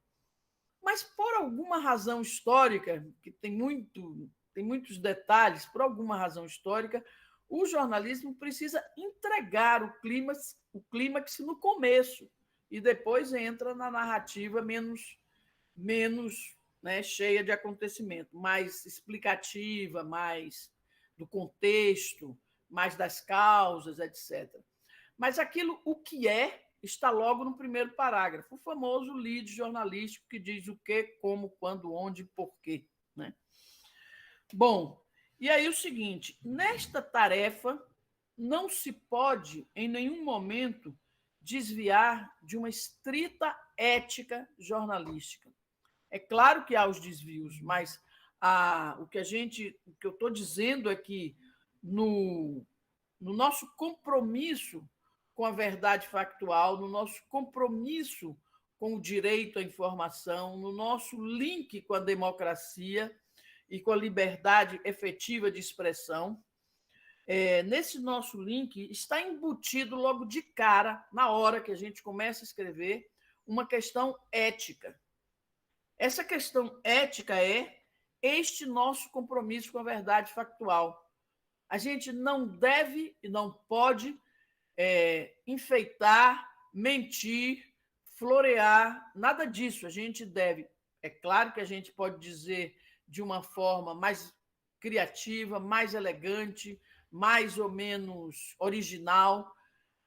Mas, por alguma razão histórica, que tem muitos detalhes, por alguma razão histórica, o jornalismo precisa entregar o clímax no começo, e depois entra na narrativa menos, né, cheia de acontecimento, mais explicativa, mais do contexto, mais das causas, etc. Mas aquilo, o que está logo no primeiro parágrafo, o famoso lead jornalístico que diz o que, como, quando, onde, porquê, né? Bom, e aí o seguinte, nesta tarefa não se pode, em nenhum momento, desviar de uma estrita ética jornalística. É claro que há os desvios, mas o que eu estou dizendo é que no nosso compromisso com a verdade factual, no nosso compromisso com o direito à informação, no nosso link com a democracia e com a liberdade efetiva de expressão, nesse nosso link está embutido logo de cara, na hora que a gente começa a escrever, uma questão ética. Essa questão ética é este nosso compromisso com a verdade factual. A gente não deve e não pode enfeitar, mentir, florear, nada disso. A gente deve... É claro que a gente pode dizer de uma forma mais criativa, mais elegante, mais ou menos original,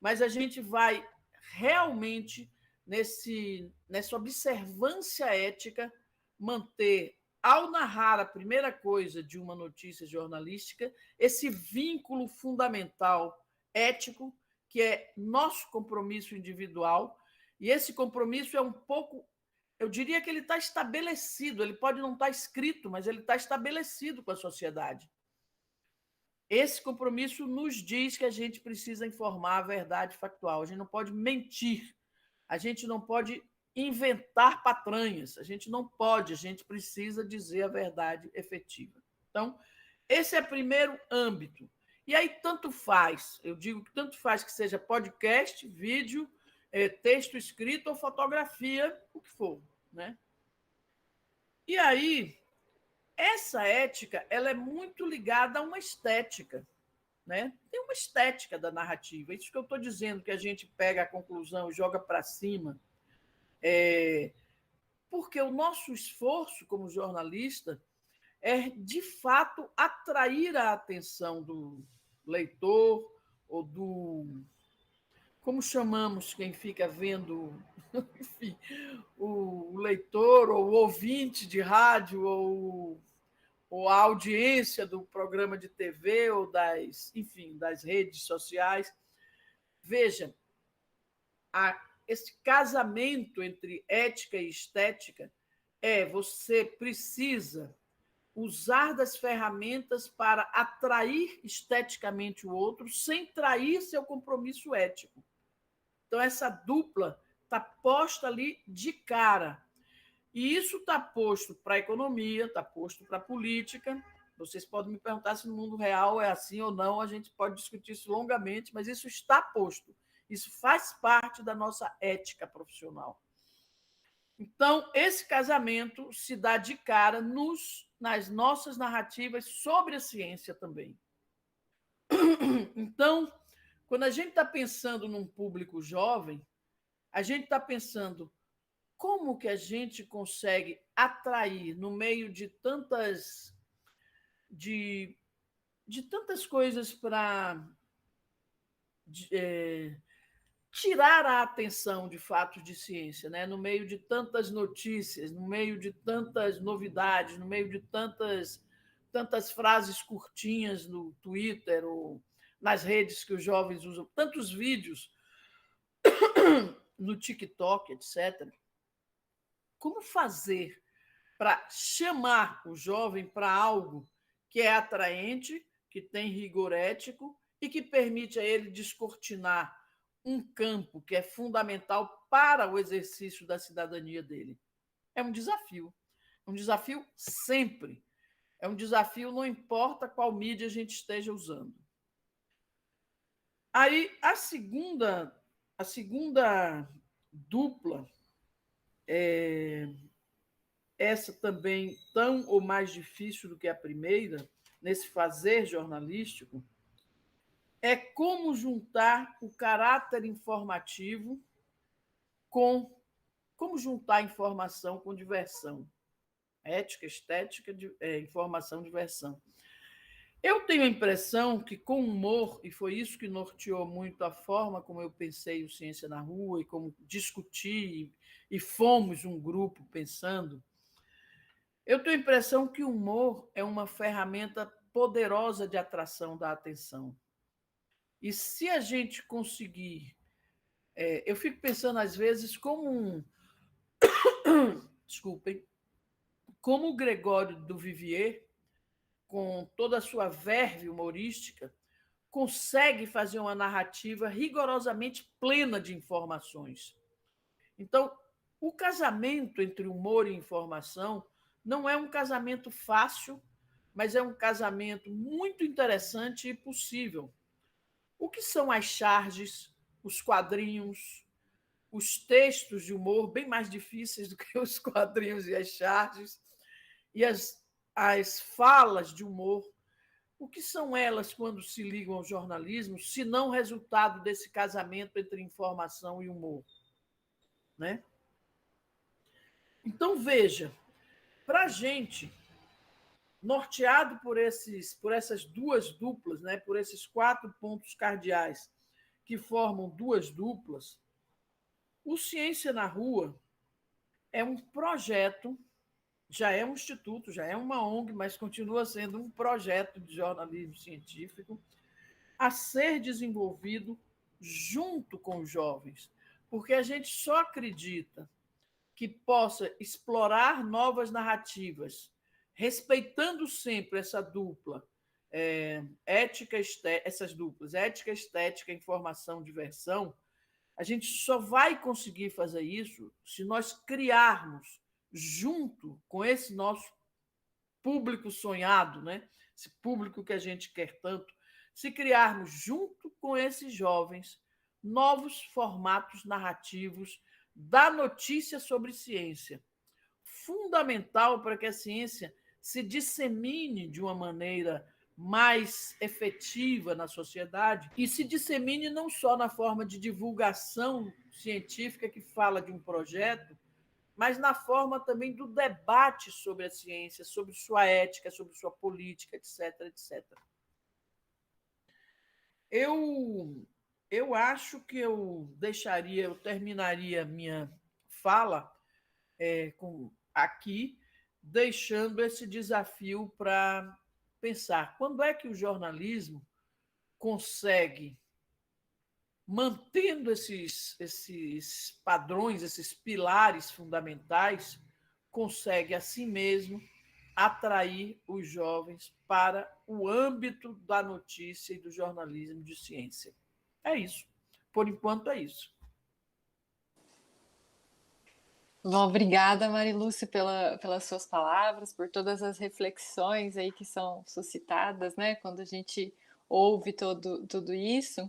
mas a gente vai realmente, nessa observância ética, manter, ao narrar a primeira coisa de uma notícia jornalística, esse vínculo fundamental ético, que é nosso compromisso individual, e esse compromisso é um pouco... Eu diria que ele está estabelecido, ele pode não estar escrito, mas ele está estabelecido com a sociedade. Esse compromisso nos diz que a gente precisa informar a verdade factual, a gente não pode mentir, a gente não pode inventar patranhas, a gente não pode, a gente precisa dizer a verdade efetiva. Então, esse é o primeiro âmbito. E aí, tanto faz, eu digo que tanto faz que seja podcast, vídeo, texto escrito ou fotografia, o que for, né? E aí, essa ética ela é muito ligada a uma estética, né? Tem uma estética da narrativa. Isso que eu estou dizendo, que a gente pega a conclusão e joga para cima, porque o nosso esforço como jornalista é, de fato, atrair a atenção do leitor ou do... Como chamamos quem fica vendo, enfim, o leitor ou o ouvinte de rádio ou a audiência do programa de TV ou enfim, das redes sociais. Veja, esse casamento entre ética e estética você precisa usar das ferramentas para atrair esteticamente o outro sem trair seu compromisso ético. Então, essa dupla está posta ali de cara. E isso está posto para a economia, está posto para a política. Vocês podem me perguntar se no mundo real é assim ou não, a gente pode discutir isso longamente, mas isso está posto. Isso faz parte da nossa ética profissional. Então, esse casamento se dá de cara nas nossas narrativas sobre a ciência também. Então, quando a gente está pensando num público jovem, a gente está pensando como que a gente consegue atrair no meio de tantas coisas para tirar a atenção de fatos de ciência, né? No meio de tantas notícias, no meio de tantas novidades, no meio de tantas frases curtinhas no Twitter ou nas redes que os jovens usam, tantos vídeos no TikTok, etc. Como fazer para chamar o jovem para algo que é atraente, que tem rigor ético e que permite a ele descortinar um campo que é fundamental para o exercício da cidadania dele? É um desafio sempre. É um desafio, não importa qual mídia a gente esteja usando. Aí, a segunda dupla, essa também tão ou mais difícil do que a primeira, nesse fazer jornalístico, é como juntar o caráter informativo como juntar informação com diversão. Ética, estética, informação, diversão. Eu tenho a impressão que, com humor, e foi isso que norteou muito a forma como eu pensei o Ciência na Rua e como discuti, e fomos um grupo pensando, eu tenho a impressão que o humor é uma ferramenta poderosa de atração da atenção. E se a gente conseguir... eu fico pensando, às vezes, desculpem, como o Gregório do Vivier, com toda a sua verve humorística, consegue fazer uma narrativa rigorosamente plena de informações. Então, o casamento entre humor e informação não é um casamento fácil, mas é um casamento muito interessante e possível. O que são as charges, os quadrinhos, os textos de humor, bem mais difíceis do que os quadrinhos e as charges, e as falas de humor? O que são elas quando se ligam ao jornalismo, se não resultado desse casamento entre informação e humor? Né? Então, veja, para a gente, norteado por essas duas duplas, né, por esses 4 pontos cardeais que formam duas duplas, o Ciência na Rua é um projeto, já é um instituto, já é uma ONG, mas continua sendo um projeto de jornalismo científico a ser desenvolvido junto com os jovens, porque a gente só acredita que possa explorar novas narrativas, respeitando sempre essa dupla, essas duplas, ética, estética, informação, diversão. A gente só vai conseguir fazer isso se nós criarmos, junto com esse nosso público sonhado, né? Esse público que a gente quer tanto, se criarmos, junto com esses jovens, novos formatos narrativos da notícia sobre ciência. Fundamental para que a ciência se dissemine de uma maneira mais efetiva na sociedade e se dissemine não só na forma de divulgação científica que fala de um projeto, mas na forma também do debate sobre a ciência, sobre sua ética, sobre sua política, etc, etc. Eu acho que eu terminaria minha fala aqui, deixando esse desafio para pensar quando é que o jornalismo consegue, mantendo esses padrões, esses pilares fundamentais, consegue, assim mesmo, atrair os jovens para o âmbito da notícia e do jornalismo de ciência. É isso. Por enquanto, é isso. Bom, obrigada, Marilúcia, pelas suas palavras, por todas as reflexões aí que são suscitadas, né, quando a gente ouve tudo isso.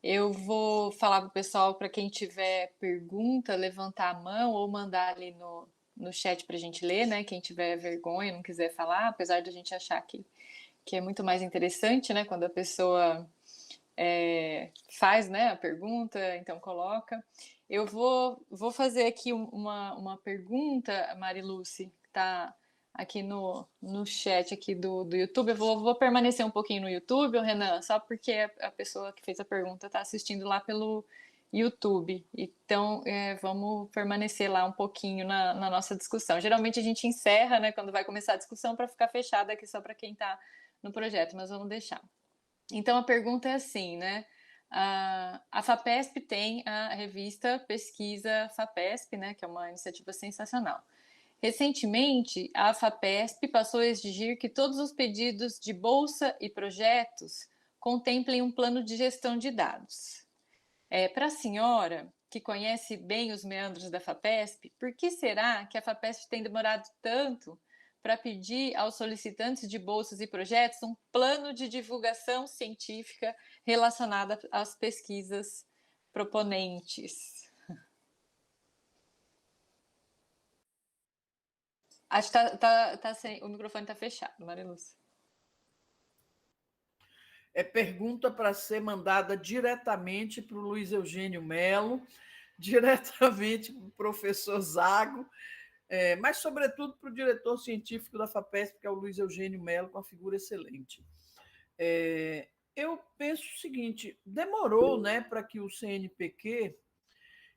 Eu vou falar para o pessoal, para quem tiver pergunta, levantar a mão ou mandar ali no chat para a gente ler, né? Quem tiver vergonha, não quiser falar, apesar de a gente achar que é muito mais interessante, né? Quando a pessoa faz, né, a pergunta, então coloca. Eu vou fazer aqui uma pergunta, Mariluce, que está aqui no chat aqui do YouTube. Eu vou permanecer um pouquinho no YouTube, Renan, só porque a pessoa que fez a pergunta está assistindo lá pelo YouTube. Então, vamos permanecer lá um pouquinho na nossa discussão. Geralmente a gente encerra, né, quando vai começar a discussão, para ficar fechada aqui só para quem está no projeto, mas vamos deixar. Então a pergunta é assim, né? A FAPESP tem a revista Pesquisa FAPESP, né, que é uma iniciativa sensacional. Recentemente, a FAPESP passou a exigir que todos os pedidos de bolsa e projetos contemplem um plano de gestão de dados. Para a senhora, que conhece bem os meandros da FAPESP, por que será que a FAPESP tem demorado tanto para pedir aos solicitantes de bolsas e projetos um plano de divulgação científica relacionada às pesquisas proponentes? Acho que o microfone está fechado, Mariluz. É pergunta para ser mandada diretamente para o Luiz Eugênio Melo, diretamente para o professor Zago, mas, sobretudo, para o diretor científico da FAPESP, que é o Luiz Eugênio Melo, com uma figura excelente. Eu penso o seguinte: demorou, né, para que o CNPq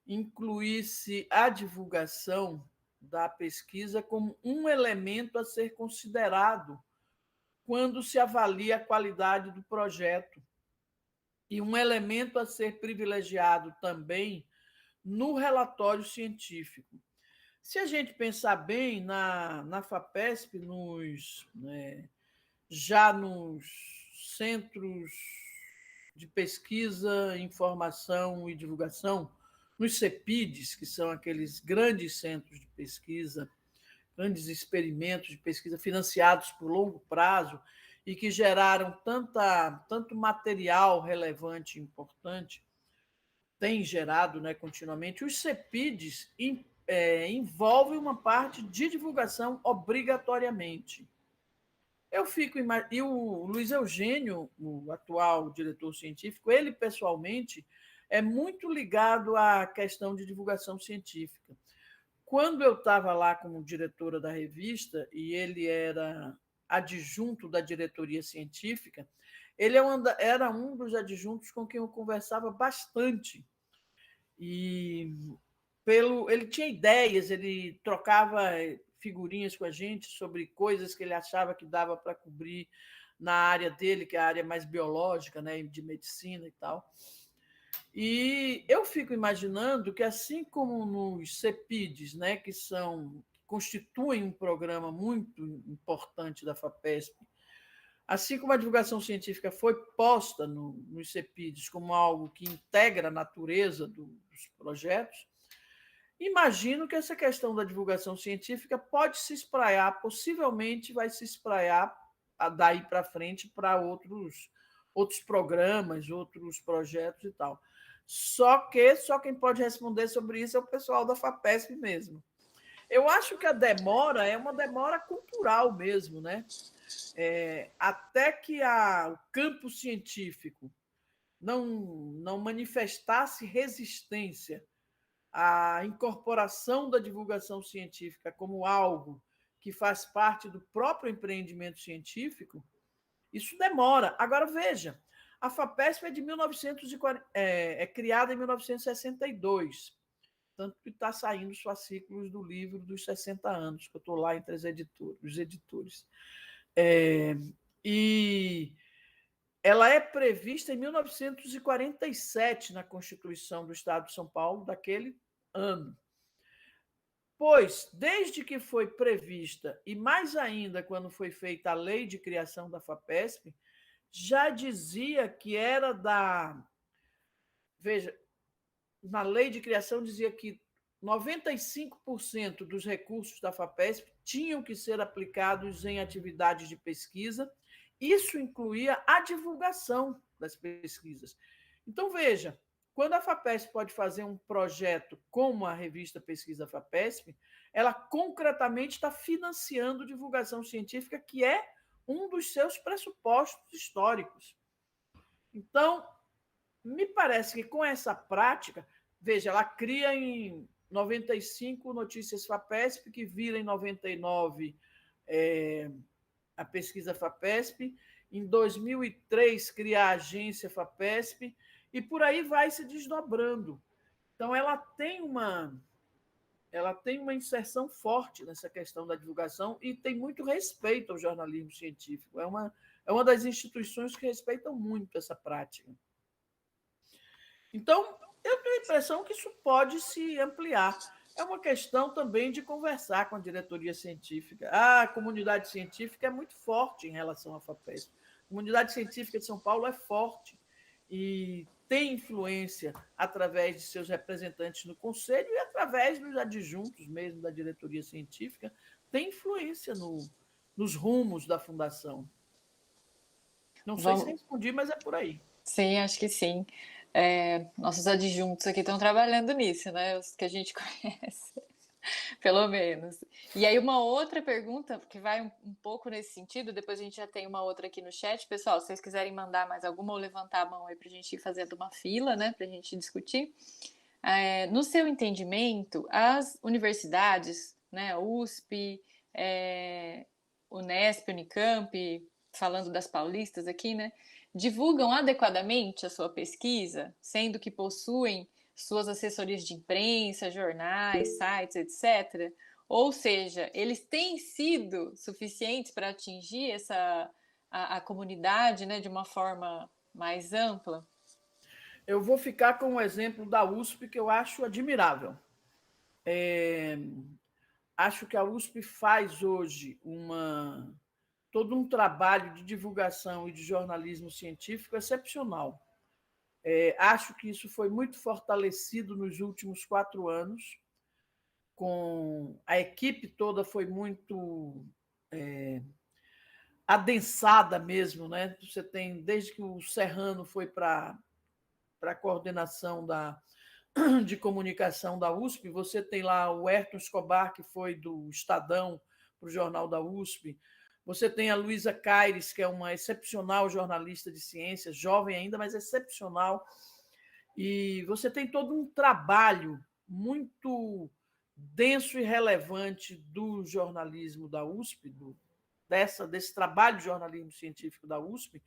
incluísse a divulgação da pesquisa como um elemento a ser considerado quando se avalia a qualidade do projeto e um elemento a ser privilegiado também no relatório científico. Se a gente pensar bem, na FAPESP, já nos centros de pesquisa, informação e divulgação, nos CEPIDs, que são aqueles grandes centros de pesquisa, grandes experimentos de pesquisa financiados por longo prazo e que geraram tanto material relevante e importante, tem gerado, né, continuamente. Os CEPIDs envolvem uma parte de divulgação obrigatoriamente. E o Luiz Eugênio, o atual diretor científico, ele pessoalmente é muito ligado à questão de divulgação científica. Quando eu estava lá como diretora da revista e ele era adjunto da diretoria científica, ele era um dos adjuntos com quem eu conversava bastante. E ele tinha ideias, ele trocava figurinhas com a gente sobre coisas que ele achava que dava para cobrir na área dele, que é a área mais biológica, né, de medicina e tal. E eu fico imaginando que, assim como nos CEPIDs, né, que constituem um programa muito importante da FAPESP, assim como a divulgação científica foi posta nos CEPIDs como algo que integra a natureza dos projetos, imagino que essa questão da divulgação científica pode se espraiar, possivelmente vai se espraiar daí para frente para outros programas, outros projetos e tal. Só quem pode responder sobre isso é o pessoal da FAPESP mesmo. Eu acho que a demora é uma demora cultural mesmo, né? Até que o campo científico não manifestasse resistência a incorporação da divulgação científica como algo que faz parte do próprio empreendimento científico, isso demora. Agora, veja, a FAPESP é criada em 1962, tanto que está saindo os fascículos do livro dos 60 anos, que eu estou lá entre os editores. E ela é prevista em 1947 na Constituição do Estado de São Paulo, daquele ano. Pois, desde que foi prevista, e mais ainda quando foi feita a lei de criação da FAPESP, já dizia que era da. Veja, na lei de criação dizia que 95% dos recursos da FAPESP tinham que ser aplicados em atividades de pesquisa. Isso incluía a divulgação das pesquisas. Então, veja, quando a FAPESP pode fazer um projeto como a revista Pesquisa FAPESP, ela concretamente está financiando divulgação científica, que é um dos seus pressupostos históricos. Então, me parece que com essa prática, veja, ela cria em 95 Notícias FAPESP, que vira em 99 a pesquisa FAPESP, em 2003 cria a agência FAPESP, e por aí vai se desdobrando. Então, ela tem uma inserção forte nessa questão da divulgação e tem muito respeito ao jornalismo científico. É uma das instituições que respeitam muito essa prática. Então, eu tenho a impressão que isso pode se ampliar. É uma questão também de conversar com a diretoria científica. A comunidade científica é muito forte em relação à FAPESP. A comunidade científica de São Paulo é forte e tem influência através de seus representantes no conselho e através dos adjuntos mesmo da diretoria científica, tem influência nos rumos da fundação. Não sei se respondi, mas é por aí. Sim, acho que sim. Nossos adjuntos aqui estão trabalhando nisso, né? Os que a gente conhece, pelo menos. E aí, uma outra pergunta, que vai um pouco nesse sentido, depois a gente já tem uma outra aqui no chat. Pessoal, se vocês quiserem mandar mais alguma ou levantar a mão aí para a gente ir fazendo uma fila, né? Para a gente discutir. No seu entendimento, as universidades, né? USP, Unesp, Unicamp, falando das paulistas aqui, né? Divulgam adequadamente a sua pesquisa, sendo que possuem suas assessorias de imprensa, jornais, sites, etc. Ou seja, eles têm sido suficientes para atingir a comunidade, né, de uma forma mais ampla? Eu vou ficar com o exemplo da USP, que eu acho admirável. Acho que a USP faz hoje todo um trabalho de divulgação e de jornalismo científico excepcional. Acho que isso foi muito fortalecido nos últimos 4 anos. A equipe toda foi muito adensada mesmo, né? Você tem, desde que o Serrano foi para a coordenação de comunicação da USP, você tem lá o Ayrton Escobar, que foi do Estadão para o Jornal da USP, você tem a Luísa Caires, que é uma excepcional jornalista de ciências, jovem ainda, mas excepcional, e você tem todo um trabalho muito denso e relevante do jornalismo da USP, desse trabalho de jornalismo científico da USP,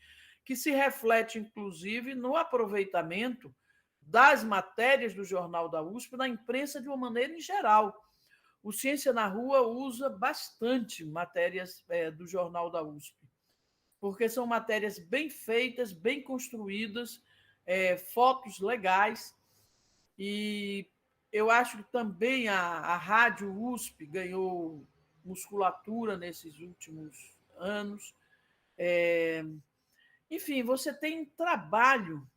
que se reflete, inclusive, no aproveitamento das matérias do jornal da USP na imprensa de uma maneira em geral. O Ciência na Rua usa bastante matérias do jornal da USP, porque são matérias bem feitas, bem construídas, fotos legais, e eu acho que também a Rádio USP ganhou musculatura nesses últimos anos. Enfim, você tem um trabalho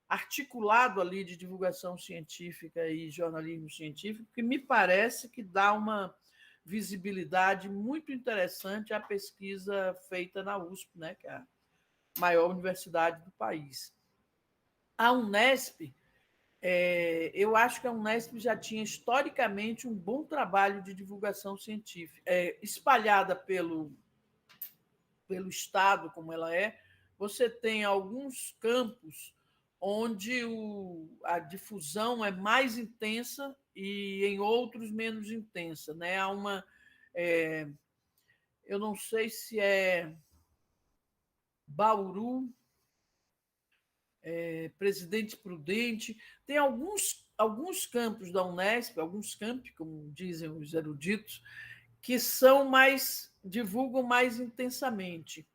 articulado ali de divulgação científica e jornalismo científico que me parece que dá uma visibilidade muito interessante à pesquisa feita na USP, né, que é a maior universidade do país. A Unesp, eu acho que a Unesp já tinha historicamente um bom trabalho de divulgação científica, espalhada pelo Estado, como ela é. Você tem alguns campos onde a difusão é mais intensa e em outros menos intensa, né? Há uma, eu não sei se é Bauru, Presidente Prudente, tem alguns campos da Unesp, alguns campi, como dizem os eruditos, que divulgam mais intensamente.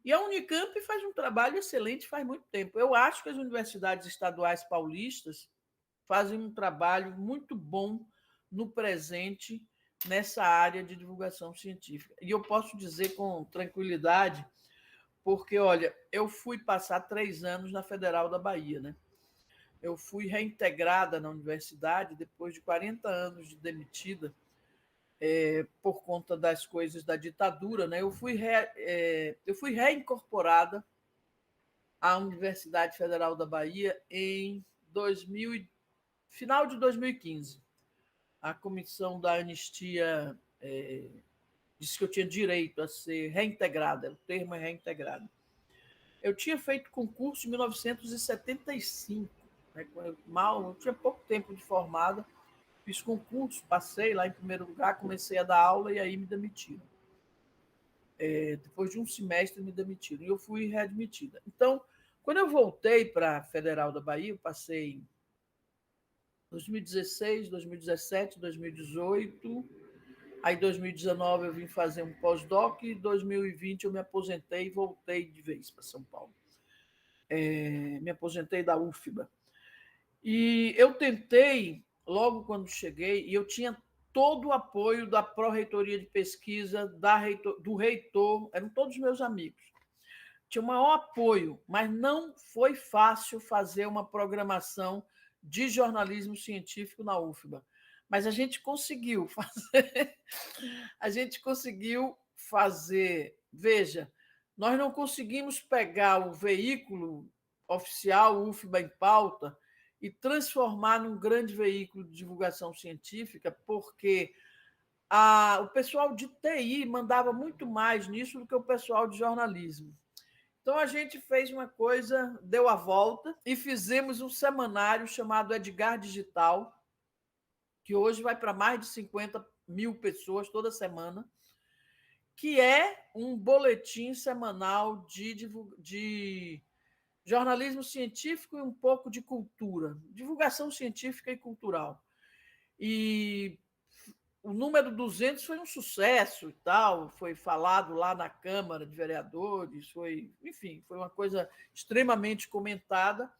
E a Unicamp faz um trabalho excelente faz muito tempo. Eu acho que as universidades estaduais paulistas fazem um trabalho muito bom no presente nessa área de divulgação científica. E eu posso dizer com tranquilidade, porque, olha, eu fui passar 3 anos na Federal da Bahia, né? Eu fui reintegrada na universidade depois de 40 anos de demitida, por conta das coisas da ditadura, né? Eu fui reincorporada à Universidade Federal da Bahia em final de 2015. A comissão da anistia disse que eu tinha direito a ser reintegrada, o termo é reintegrado. Eu tinha feito concurso em 1975, né? Eu tinha pouco tempo de formada, fiz concurso, passei lá em primeiro lugar, comecei a dar aula e aí me demitiram. Depois de um semestre me demitiram e eu fui readmitida. Então, quando eu voltei para a Federal da Bahia, eu passei 2016, 2017, 2018, aí em 2019 eu vim fazer um pós-doc e em 2020 eu me aposentei e voltei de vez para São Paulo. Me aposentei da UFBA. E eu tentei, logo quando cheguei, e eu tinha todo o apoio da Pró-Reitoria de Pesquisa, do reitor, eram todos meus amigos. Tinha o maior apoio, mas não foi fácil fazer uma programação de jornalismo científico na UFBA. Mas a gente conseguiu fazer. A gente conseguiu fazer. Veja, nós não conseguimos pegar o veículo oficial, o UFBA em Pauta, e transformar num grande veículo de divulgação científica, porque o pessoal de TI mandava muito mais nisso do que o pessoal de jornalismo. Então, a gente fez uma coisa, deu a volta e fizemos um semanário chamado Edgar Digital, que hoje vai para mais de 50 mil pessoas toda semana, que é um boletim semanal de jornalismo científico e um pouco de cultura, divulgação científica e cultural. E o número 200 foi um sucesso e tal, foi falado lá na Câmara de Vereadores, enfim, foi uma coisa extremamente comentada.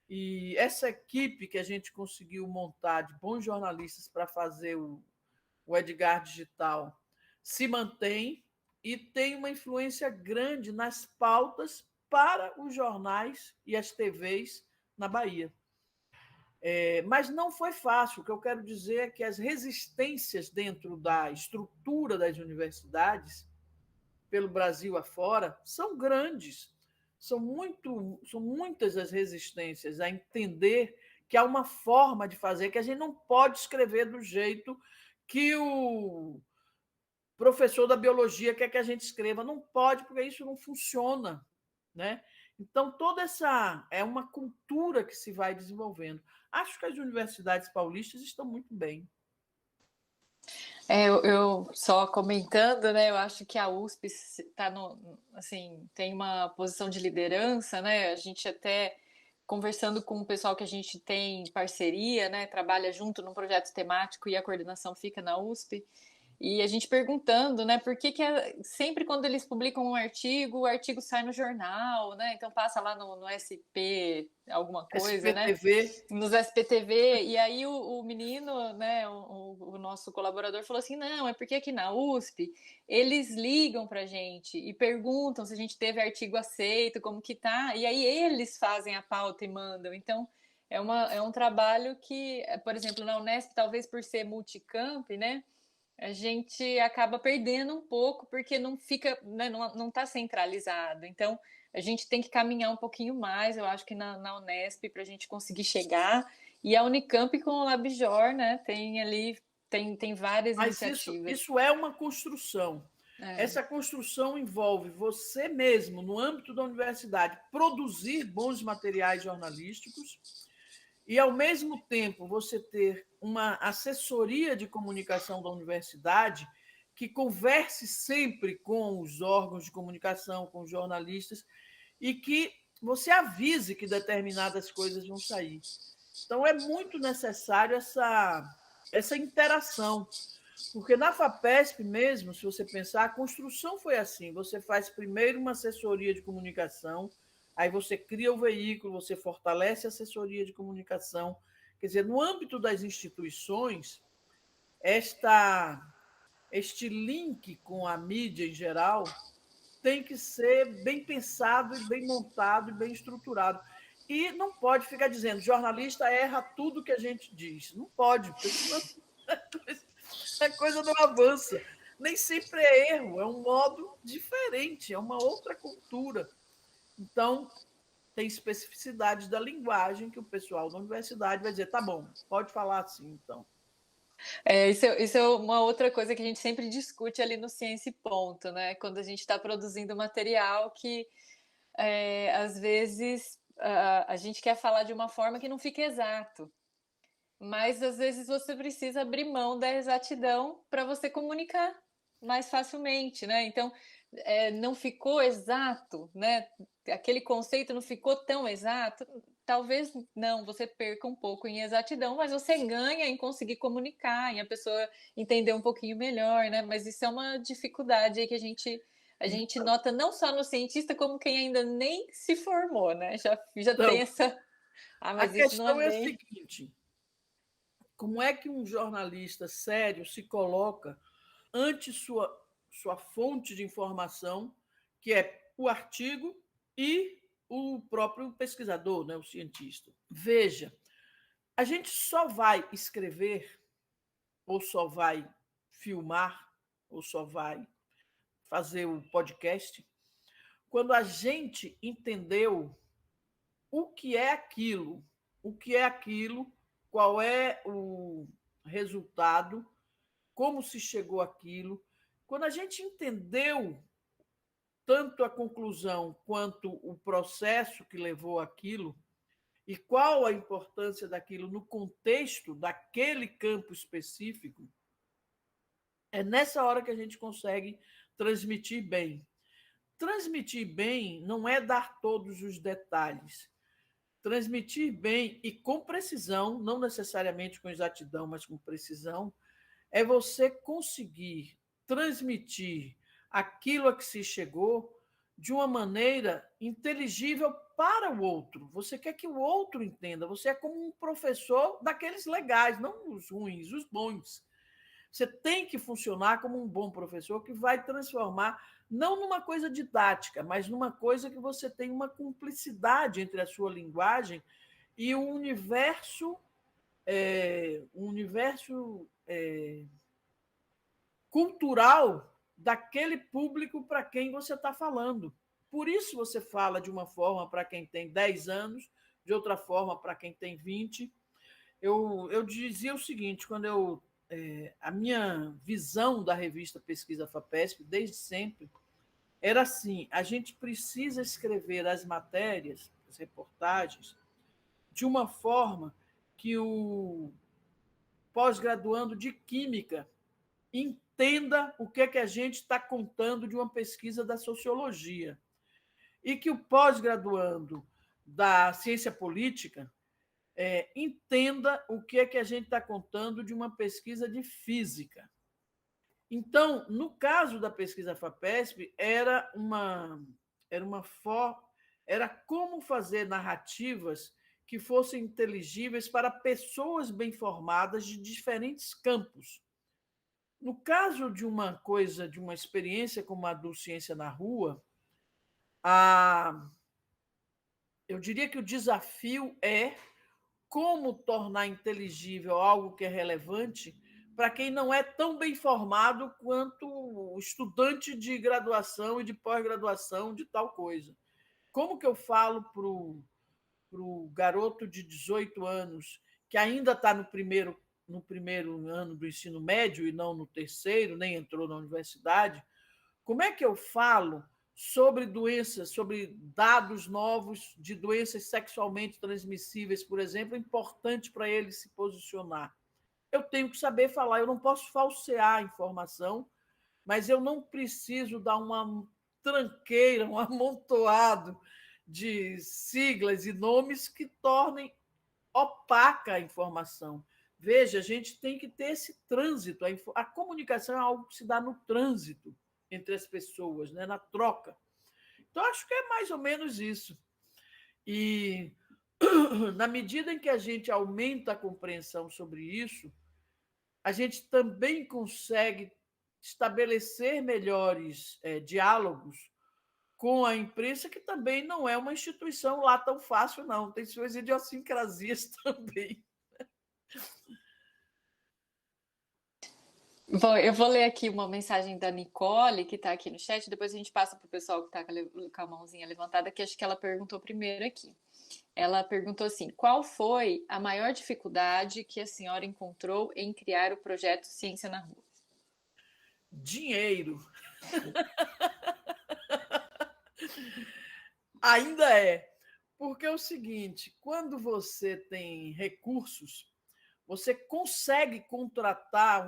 E essa equipe que a gente conseguiu montar de bons jornalistas para fazer o Edgar Digital se mantém e tem uma influência grande nas pautas para os jornais e as TVs na Bahia. Mas não foi fácil. O que eu quero dizer é que as resistências dentro da estrutura das universidades, pelo Brasil afora, são grandes. São muitas as resistências a entender que há uma forma de fazer, que a gente não pode escrever do jeito que o professor da biologia quer que a gente escreva. Não pode, porque isso não funciona, né? Então, toda essa é uma cultura que se vai desenvolvendo. Acho que as universidades paulistas estão muito bem. Eu só comentando, né? Eu acho que a USP tá assim, tem uma posição de liderança, né? A gente até conversando com o pessoal que a gente tem parceria, né? Trabalha junto num projeto temático e a coordenação fica na USP. E a gente perguntando, né, por que sempre quando eles publicam um artigo, o artigo sai no jornal, né? Então passa lá no SP, alguma coisa, SPTV. né? Nos SPTV. E aí o menino, né, o nosso colaborador falou assim: não, é porque aqui na USP eles ligam pra gente e perguntam se a gente teve artigo aceito, como que tá, e aí eles fazem a pauta e mandam. Então é um trabalho que, por exemplo, na Unesp, talvez por ser multicamp, né? A gente acaba perdendo um pouco porque não fica, né, não está centralizado. Então, a gente tem que caminhar um pouquinho mais, eu acho que na Unesp, para a gente conseguir chegar. E a Unicamp com o LabJOR, né, tem várias Mas iniciativas. isso é uma construção. Essa construção envolve você mesmo, no âmbito da universidade, produzir bons materiais jornalísticos e, ao mesmo tempo, você ter uma assessoria de comunicação da universidade que converse sempre com os órgãos de comunicação, com os jornalistas, e que você avise que determinadas coisas vão sair. Então, é muito necessário essa interação, porque na FAPESP mesmo, se você pensar, a construção foi assim: você faz primeiro uma assessoria de comunicação, aí você cria o veículo, você fortalece a assessoria de comunicação. Quer dizer, no âmbito das instituições, este link com a mídia em geral tem que ser bem pensado, bem montado e bem estruturado. E não pode ficar dizendo jornalista erra tudo que a gente diz. Não pode, porque senão a coisa não avança. Nem sempre é erro, é um modo diferente, é uma outra cultura. Então, tem especificidades da linguagem que o pessoal da universidade vai dizer, tá bom, pode falar assim, então. Isso é uma outra coisa que a gente sempre discute ali no Ciência e Ponto, né? Quando a gente está produzindo material que, às vezes, a gente quer falar de uma forma que não fica exato. Mas, às vezes, você precisa abrir mão da exatidão para você comunicar mais facilmente, né? Então, não ficou exato, né? Aquele conceito não ficou tão exato. Talvez não, você perca um pouco em exatidão, mas você ganha em conseguir comunicar, em a pessoa entender um pouquinho melhor, né? Mas isso é uma dificuldade aí que a gente nota não só no cientista, como quem ainda nem se formou, né? Já tem Então, essa. Ah, a mas isso não é questão é a bem. seguinte: como é que um jornalista sério se coloca ante sua fonte de informação, que é o artigo e o próprio pesquisador, né, o cientista? Veja, a gente só vai escrever, ou só vai filmar, ou só vai fazer o podcast, quando a gente entendeu o que é aquilo, qual é o resultado, como se chegou àquilo. Quando a gente entendeu tanto a conclusão quanto o processo que levou àquilo, e qual a importância daquilo no contexto daquele campo específico, é nessa hora que a gente consegue transmitir bem. Transmitir bem não é dar todos os detalhes. Transmitir bem e com precisão, não necessariamente com exatidão, mas com precisão, é você conseguir transmitir aquilo a que se chegou de uma maneira inteligível para o outro. Você quer que o outro entenda. Você é como um professor daqueles legais, não os ruins, os bons. Você tem que funcionar como um bom professor que vai transformar, não numa coisa didática, mas numa coisa que você tem uma cumplicidade entre a sua linguagem e o universo, cultural daquele público para quem você está falando. Por isso você fala de uma forma para quem tem 10 anos, de outra forma para quem tem 20. Eu dizia o seguinte, a minha visão da revista Pesquisa FAPESP, desde sempre, era assim: a gente precisa escrever as matérias, as reportagens, de uma forma que o pós-graduando de Química entenda o que a gente está contando de uma pesquisa da sociologia. E que o pós-graduando da ciência política entenda o que a gente está contando de uma pesquisa de física. Então, no caso da pesquisa FAPESP, era como fazer narrativas que fossem inteligíveis para pessoas bem formadas de diferentes campos. No caso de uma experiência como a do Ciência na Rua, eu diria que o desafio é como tornar inteligível algo que é relevante para quem não é tão bem formado quanto o estudante de graduação e de pós-graduação de tal coisa. Como que eu falo para o garoto de 18 anos, que ainda está no primeiro ano do ensino médio e não no terceiro, nem entrou na universidade, como é que eu falo sobre doenças, sobre dados novos de doenças sexualmente transmissíveis, por exemplo, é importante para ele se posicionar. Eu tenho que saber falar, eu não posso falsear a informação, mas eu não preciso dar uma tranqueira, um amontoado de siglas e nomes que tornem opaca a informação. Veja, a gente tem que ter esse trânsito. A comunicação é algo que se dá no trânsito entre as pessoas, né? Na troca. Então, acho que é mais ou menos isso. E, na medida em que a gente aumenta a compreensão sobre isso, a gente também consegue estabelecer melhores diálogos com a imprensa, que também não é uma instituição lá tão fácil, não. Tem suas idiosincrasias também. Eu vou ler aqui uma mensagem da Nicole, que está aqui no chat, depois a gente passa para o pessoal que está com a mãozinha levantada, que acho que ela perguntou primeiro aqui. Ela perguntou assim: qual foi a maior dificuldade que a senhora encontrou em criar o projeto Ciência na Rua? Dinheiro. Ainda é. Porque é o seguinte: quando você tem recursos, você consegue contratar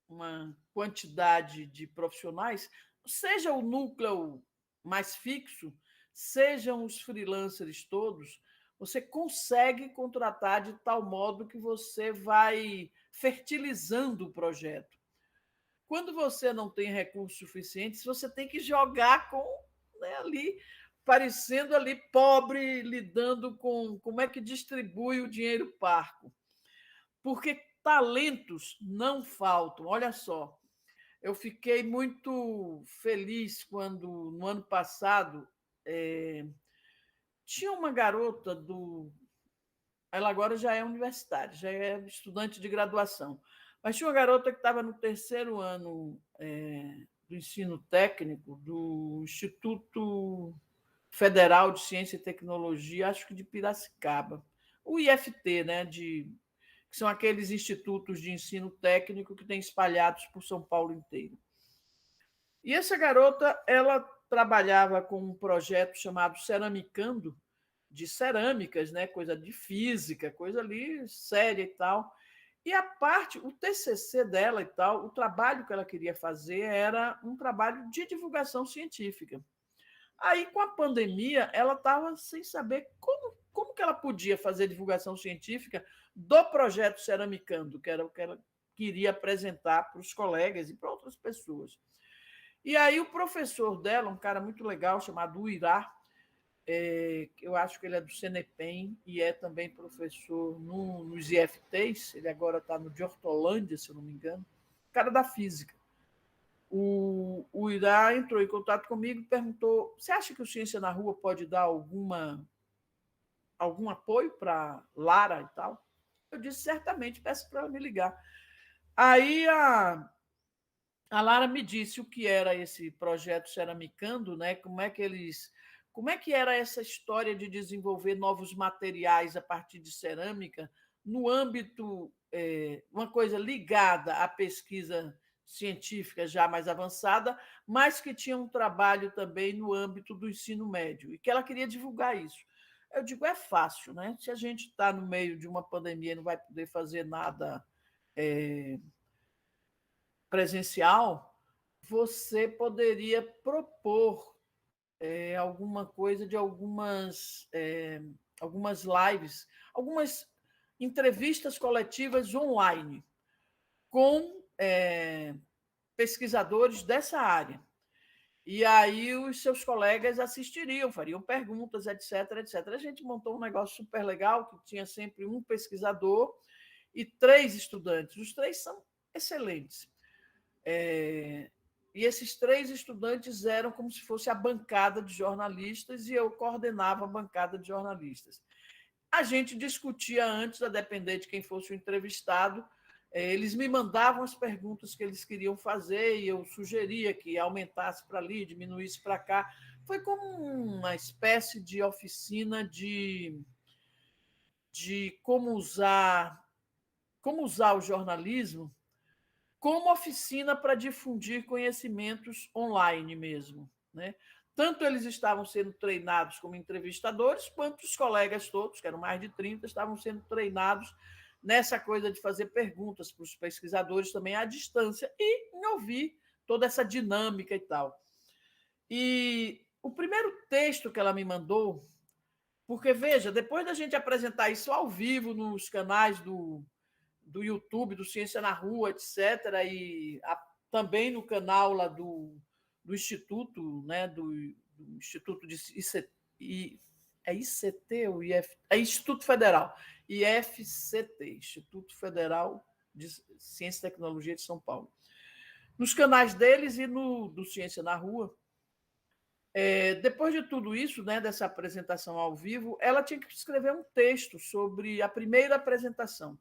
uma quantidade de profissionais, seja o núcleo mais fixo, sejam os freelancers todos, você consegue contratar de tal modo que você vai fertilizando o projeto. Quando você não tem recursos suficientes, você tem que jogar com, né, ali, parecendo ali pobre, lidando com como é que distribui o dinheiro parco. Porque talentos não faltam. Olha só, eu fiquei muito feliz quando, no ano passado, tinha uma garota do. Ela agora já é universitária, já é estudante de graduação. Mas tinha uma garota que estava no terceiro ano do ensino técnico do Instituto Federal de Ciência e Tecnologia, acho que de Piracicaba. O IFT, né? Que são aqueles institutos de ensino técnico que tem espalhados por São Paulo inteiro. E essa garota, ela trabalhava com um projeto chamado Ceramicando, de cerâmicas, né? Coisa de física, coisa ali séria e tal. E a parte, o TCC dela e tal, o trabalho que ela queria fazer era um trabalho de divulgação científica. Aí, com a pandemia, ela estava sem saber como que ela podia fazer divulgação científica do projeto Ceramicando, que era o que ela queria apresentar para os colegas e para outras pessoas. E aí o professor dela, um cara muito legal, chamado Uirá, eu acho que ele é do Cenepem e é também professor nos IFTs, ele agora está no de Hortolândia, se eu não me engano, cara da física. O Irá entrou em contato comigo e perguntou: você acha que o Ciência na Rua pode dar algum apoio para Lara e tal? Eu disse: certamente, peço para ela me ligar. Aí a Lara me disse o que era esse projeto Ceramicando, né? Como é que era essa história de desenvolver novos materiais a partir de cerâmica no âmbito, uma coisa ligada à pesquisa científica já mais avançada, mas que tinha um trabalho também no âmbito do ensino médio, e que ela queria divulgar isso. Eu digo, é fácil, né? Se a gente está no meio de uma pandemia e não vai poder fazer nada presencial, você poderia propor alguma coisa de algumas lives, algumas entrevistas coletivas online com pesquisadores dessa área. E aí os seus colegas assistiriam, fariam perguntas, etc, etc. A gente montou um negócio super legal, que tinha sempre um pesquisador e 3 estudantes. Os 3 são excelentes. E esses 3 estudantes eram como se fosse a bancada de jornalistas e eu coordenava a bancada de jornalistas. A gente discutia antes, a depender de quem fosse o entrevistado, eles me mandavam as perguntas que eles queriam fazer e eu sugeria que aumentasse para ali, diminuísse para cá. Foi como uma espécie de oficina de como usar o jornalismo como oficina para difundir conhecimentos online mesmo. né? Tanto eles estavam sendo treinados como entrevistadores, quanto os colegas todos, que eram mais de 30, estavam sendo treinados nessa coisa de fazer perguntas para os pesquisadores também à distância e em ouvir toda essa dinâmica e tal. E o primeiro texto que ela me mandou, porque, veja, depois da gente apresentar isso ao vivo nos canais do YouTube, do Ciência na Rua, etc., e também no canal lá do Instituto, né, do Instituto de é ICT ou é Instituto Federal, IFCT, Instituto Federal de Ciência e Tecnologia de São Paulo. Nos canais deles e do Ciência na Rua, depois de tudo isso, né, dessa apresentação ao vivo, ela tinha que escrever um texto sobre a primeira apresentação.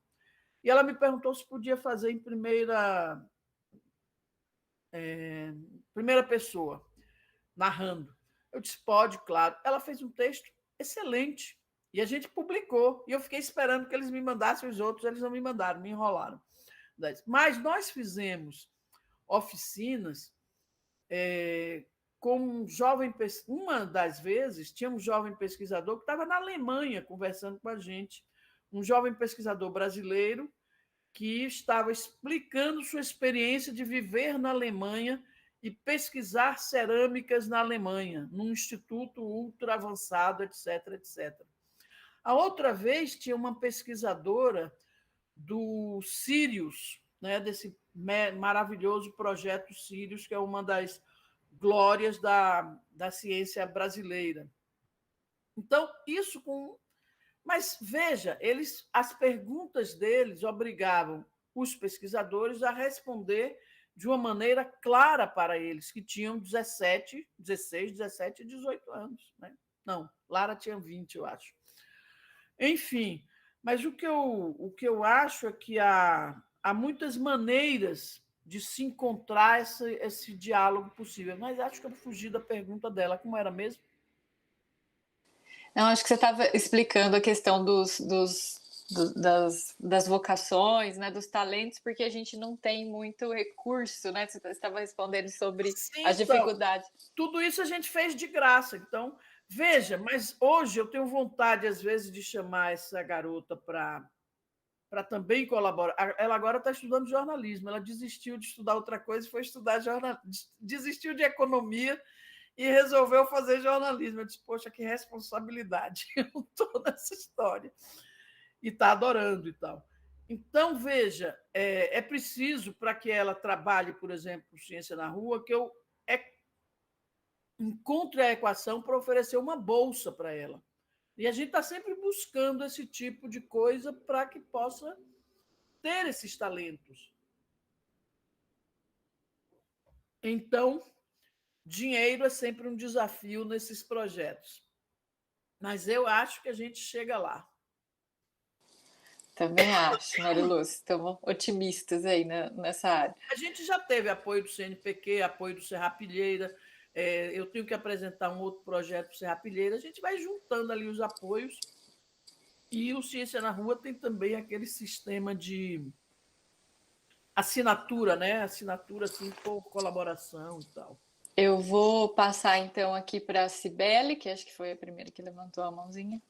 E ela me perguntou se podia fazer em primeira pessoa, narrando. Eu disse, pode, claro. Ela fez um texto excelente e a gente publicou. E eu fiquei esperando que eles me mandassem os outros, eles não me mandaram, me enrolaram. Mas nós fizemos oficinas com um jovem... Uma das vezes, tinha um jovem pesquisador que estava na Alemanha conversando com a gente, um jovem pesquisador brasileiro que estava explicando sua experiência de viver na Alemanha e pesquisar cerâmicas na Alemanha, num instituto ultra avançado, etc, etc. A outra vez tinha uma pesquisadora do Sirius, né, desse maravilhoso projeto Sirius, que é uma das glórias da ciência brasileira. Então, isso com... Mas, veja, as perguntas deles obrigavam os pesquisadores a responder de uma maneira clara para eles, que tinham 16, 17 e 18 anos. Né? Não, Lara tinha 20, eu acho. Enfim, mas o que eu acho é que há muitas maneiras de se encontrar esse diálogo possível. Mas acho que eu fugi da pergunta dela. Como era mesmo? Não, acho que você estava explicando a questão das vocações, né, dos talentos, porque a gente não tem muito recurso, né? Você estava respondendo sobre Sim, as então, dificuldades. tudo isso a gente fez de graça. Então, veja, mas hoje eu tenho vontade, às vezes, de chamar essa garota para também colaborar. Ela agora está estudando jornalismo, ela desistiu de estudar outra coisa e foi estudar jornalismo, desistiu de economia e resolveu fazer jornalismo. Eu disse, poxa, que responsabilidade, eu estou nessa história. E está adorando e tal. Então, veja, é preciso, para que ela trabalhe, por exemplo, Ciência na Rua, que eu encontre a equação para oferecer uma bolsa para ela. E a gente está sempre buscando esse tipo de coisa para que possa ter esses talentos. Então, dinheiro é sempre um desafio nesses projetos. Mas eu acho que a gente chega lá. Também acho, Mariluz, estamos otimistas aí nessa área. A gente já teve apoio do CNPq, apoio do Serrapilheira, eu tenho que apresentar um outro projeto do Serrapilheira, a gente vai juntando ali os apoios. E o Ciência na Rua tem também aquele sistema de assinatura, né? Assinatura assim, por colaboração e tal. Eu vou passar então aqui para a Cibele, que acho que foi a primeira que levantou a mãozinha.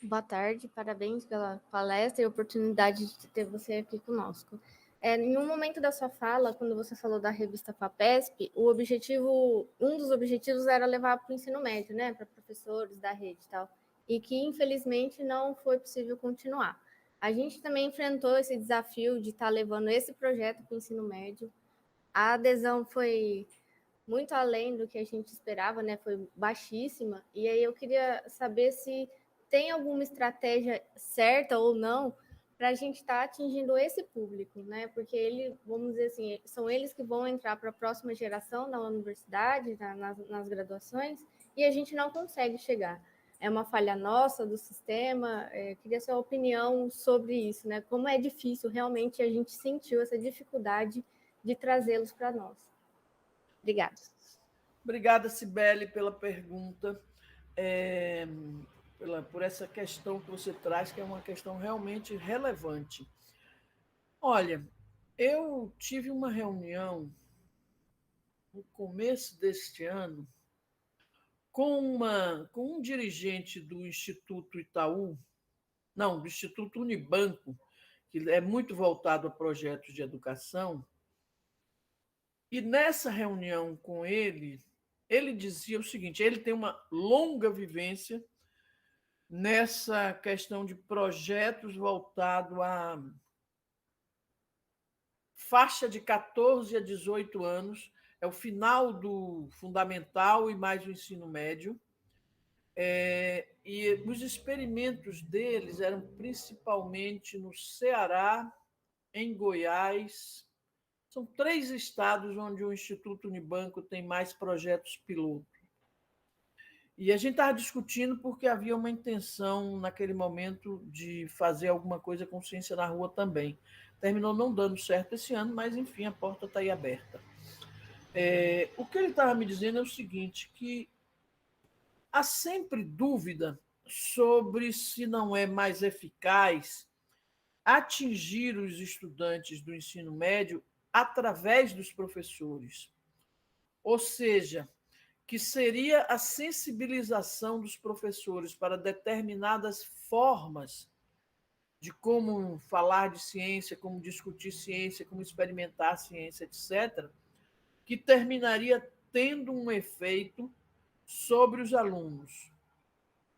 Boa tarde, parabéns pela palestra e a oportunidade de ter você aqui conosco. Em um momento da sua fala, quando você falou da revista FAPESP, um dos objetivos era levar para o ensino médio, né, para professores da rede e tal, e que infelizmente não foi possível continuar. A gente também enfrentou esse desafio de estar levando esse projeto para o ensino médio. A adesão foi muito além do que a gente esperava, né? Foi baixíssima. E aí eu queria saber se tem alguma estratégia certa ou não para a gente estar atingindo esse público, né? Porque vamos dizer assim, são eles que vão entrar para a próxima geração na universidade, nas graduações, e a gente não consegue chegar. É uma falha nossa do sistema. Queria sua opinião sobre isso, né? Como é difícil, realmente a gente sentiu essa dificuldade de trazê-los para nós. Obrigada. Obrigada, Cibele, pela pergunta, por essa questão que você traz, que é uma questão realmente relevante. Olha, eu tive uma reunião no começo deste ano, com um dirigente do Instituto Itaú, não, do Instituto Unibanco, que é muito voltado a projetos de educação, e nessa reunião com ele, ele dizia o seguinte: ele tem uma longa vivência nessa questão de projetos voltado à faixa de 14 a 18 anos, é o final do fundamental e mais o ensino médio. E os experimentos deles eram principalmente no Ceará, em Goiás. São 3 estados onde o Instituto Unibanco tem mais projetos piloto. E a gente estava discutindo porque havia uma intenção, naquele momento, de fazer alguma coisa com ciência na rua também. Terminou não dando certo esse ano, mas, enfim, a porta está aí aberta. O que ele estava me dizendo é o seguinte, que há sempre dúvida sobre se não é mais eficaz atingir os estudantes do ensino médio através dos professores. Ou seja, que seria a sensibilização dos professores para determinadas formas de como falar de ciência, como discutir ciência, como experimentar ciência, etc., que terminaria tendo um efeito sobre os alunos.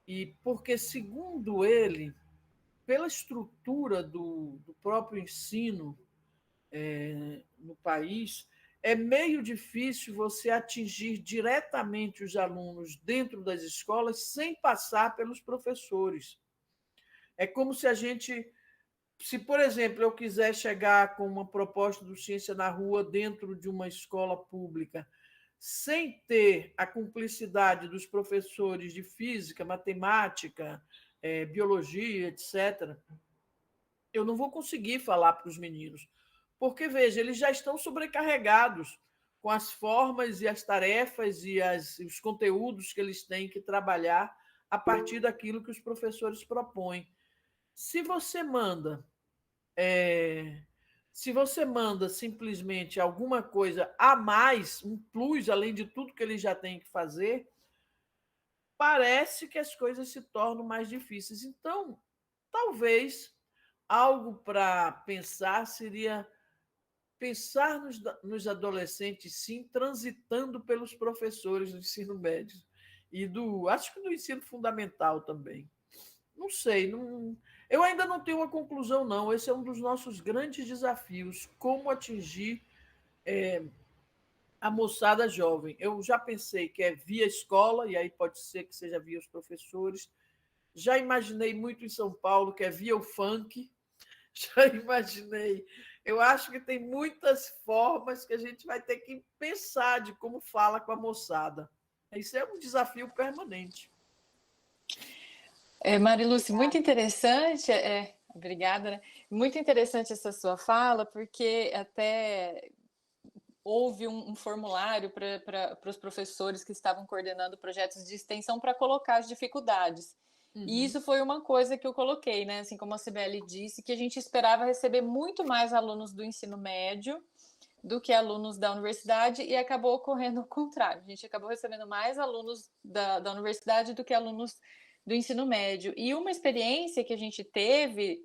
E porque, segundo ele, pela estrutura do próprio ensino no país, é meio difícil você atingir diretamente os alunos dentro das escolas sem passar pelos professores. É como se a gente, se, por exemplo, eu quiser chegar com uma proposta do Ciência na Rua dentro de uma escola pública, sem ter a cumplicidade dos professores de física, matemática, biologia, etc., eu não vou conseguir falar para os meninos. Porque, veja, eles já estão sobrecarregados com as formas e as tarefas e os conteúdos que eles têm que trabalhar a partir daquilo que os professores propõem. Se você manda, se você manda simplesmente alguma coisa a mais, um plus, além de tudo que eles já têm que fazer, parece que as coisas se tornam mais difíceis. Então, talvez algo para pensar seria pensar nos adolescentes, sim, transitando pelos professores do ensino médio e acho que do ensino fundamental também. Não sei, não, eu ainda não tenho uma conclusão, não. Esse é um dos nossos grandes desafios, como atingir a moçada jovem. Eu já pensei que é via escola, e aí pode ser que seja via os professores. Já imaginei muito em São Paulo, que é via o funk. Já imaginei. Eu acho que tem muitas formas que a gente vai ter que pensar de como fala com a moçada. Isso é um desafio permanente. Mariluce, muito interessante, obrigada, né? Muito interessante essa sua fala, porque até houve um formulário para os professores que estavam coordenando projetos de extensão para colocar as dificuldades. E isso foi uma coisa que eu coloquei, né? Assim como a Cibele disse, que a gente esperava receber muito mais alunos do ensino médio do que alunos da universidade, e acabou ocorrendo o contrário. A gente acabou recebendo mais alunos da universidade do que alunos do ensino médio. E uma experiência que a gente teve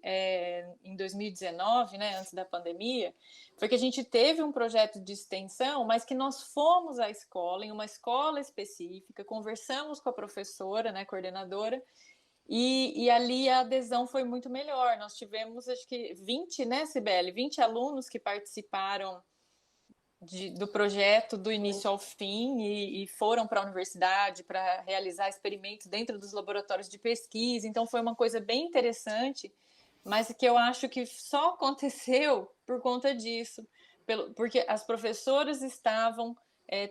em 2019, né, antes da pandemia, foi que a gente teve um projeto de extensão, mas que nós fomos à escola, em uma escola específica, conversamos com a professora, né, coordenadora, e ali a adesão foi muito melhor. Nós tivemos, acho que 20, né, Cibele? 20 alunos que participaram do projeto do início ao fim e foram para a universidade para realizar experimentos dentro dos laboratórios de pesquisa. Então, foi uma coisa bem interessante, mas que eu acho que só aconteceu por conta disso, porque as professoras estavam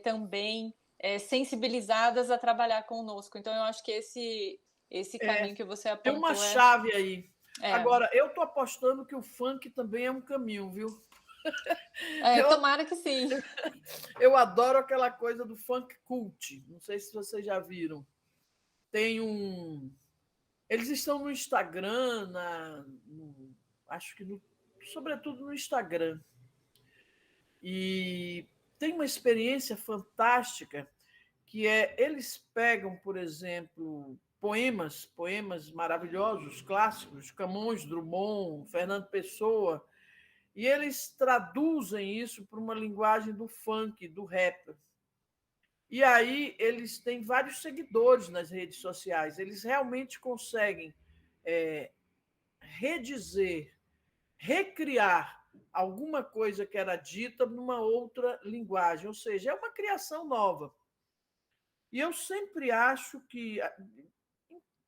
também sensibilizadas a trabalhar conosco. Então, eu acho que esse caminho que você Tem uma apontou chave aí. Agora, eu estou apostando que o funk também é um caminho, viu? Tomara que sim. Eu adoro aquela coisa do funk cult. Não sei se vocês já viram. Tem eles estão no Instagram, acho que sobretudo no Instagram. E tem uma experiência fantástica, que eles pegam, por exemplo, poemas maravilhosos, clássicos, Camões, Drummond, Fernando Pessoa, e eles traduzem isso para uma linguagem do funk, do rap. E aí eles têm vários seguidores nas redes sociais. Eles realmente conseguem redizer, recriar alguma coisa que era dita numa outra linguagem, ou seja, é uma criação nova. E eu sempre acho que,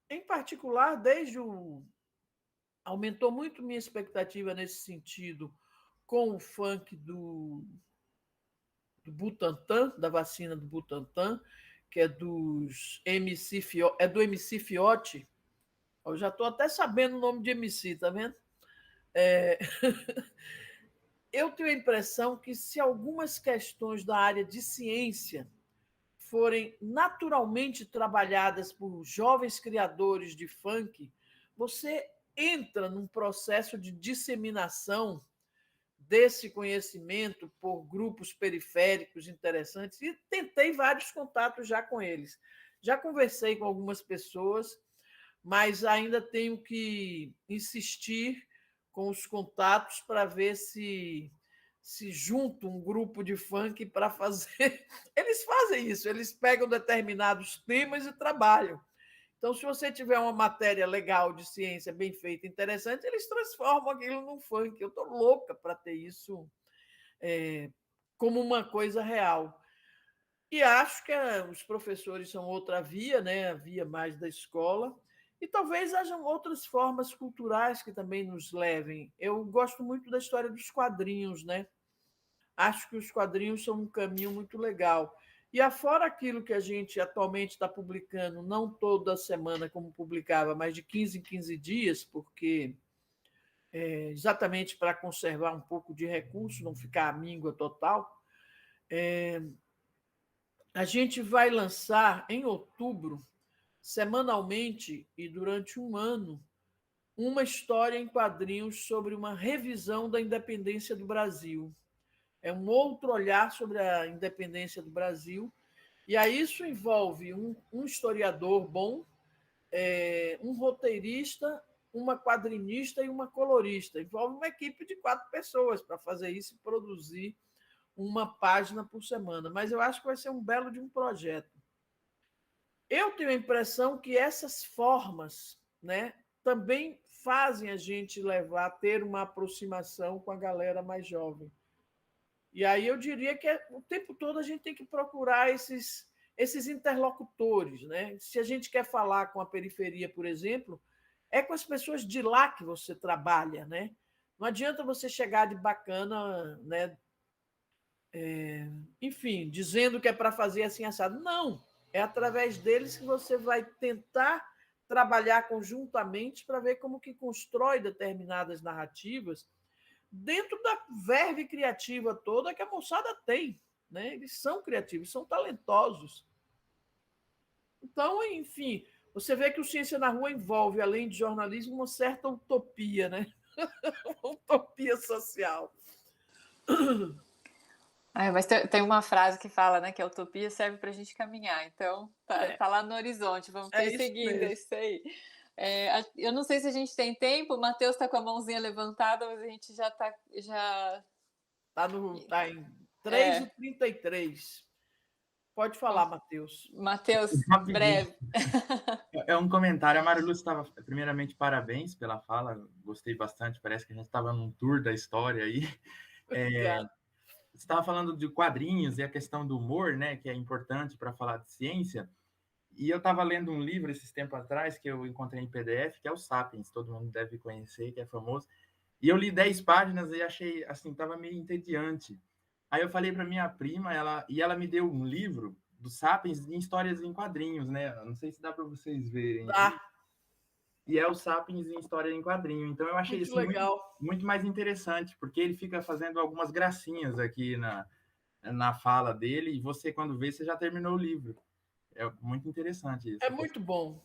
em particular, aumentou muito minha expectativa nesse sentido com o funk do Butantan, da vacina do Butantan, que é do MC Fiote. Eu já estou até sabendo o nome de MC, tá vendo? Eu tenho a impressão que, se algumas questões da área de ciência forem naturalmente trabalhadas por jovens criadores de funk, você entra num processo de disseminação desse conhecimento por grupos periféricos interessantes, e tentei vários contatos já com eles. Já conversei com algumas pessoas, mas ainda tenho que insistir com os contatos para ver se junta um grupo de funk para fazer. Eles fazem isso, eles pegam determinados temas e trabalham. Então, se você tiver uma matéria legal de ciência bem feita, interessante, eles transformam aquilo num funk. Eu estou louca para ter isso como uma coisa real. E acho que os professores são outra via, né? A via mais da escola. E talvez hajam outras formas culturais que também nos levem. Eu gosto muito da história dos quadrinhos, né? Acho que os quadrinhos são um caminho muito legal. E afora aquilo que a gente atualmente está publicando, não toda semana como publicava, mas de 15 em 15 dias, porque exatamente para conservar um pouco de recurso, não ficar à míngua total, a gente vai lançar em outubro, semanalmente e durante um ano, uma história em quadrinhos sobre uma revisão da independência do Brasil. É um outro olhar sobre a independência do Brasil. E aí isso envolve um historiador bom, um roteirista, uma quadrinista e uma colorista. Envolve uma equipe de 4 pessoas para fazer isso e produzir uma página por semana. Mas eu acho que vai ser um belo de um projeto. Eu tenho a impressão que essas formas, né, também fazem a gente ter uma aproximação com a galera mais jovem. E aí eu diria que o tempo todo a gente tem que procurar esses interlocutores, né? Se a gente quer falar com a periferia, por exemplo, é com as pessoas de lá que você trabalha, né? Não adianta você chegar de bacana, né? Enfim, dizendo que é para fazer assim assado. Não, é através deles que você vai tentar trabalhar conjuntamente para ver como que constrói determinadas narrativas dentro da verve criativa toda que a moçada tem. Né? Eles são criativos, são talentosos. Então, enfim, você vê que o Ciência na Rua envolve, além de jornalismo, uma certa utopia, né? Uma utopia social. Mas tem uma frase que fala, né, que a utopia serve para a gente caminhar. Então, tá lá no horizonte, vamos perseguindo isso aí. Eu não sei se a gente tem tempo, o Matheus está com a mãozinha levantada, mas a gente já está... Tá em 3h33. Pode falar, Matheus. Matheus, breve. É um comentário. A Marilu estava, primeiramente, parabéns pela fala, gostei bastante, parece que a gente estava num tour da história aí. Você estava falando de quadrinhos e a questão do humor, né, que é importante para falar de ciência. E eu estava lendo um livro esses tempos atrás que eu encontrei em PDF, que é o Sapiens, todo mundo deve conhecer, que é famoso. E eu li 10 páginas e achei, assim, estava meio entediante. Aí eu falei para minha prima, ela me deu um livro do Sapiens em histórias em quadrinhos, né? Não sei se dá para vocês verem. E é o Sapiens em história em quadrinho. Então eu achei isso muito mais interessante, porque ele fica fazendo algumas gracinhas aqui na fala dele, e você, quando vê, você já terminou o livro. É muito interessante isso. É muito bom.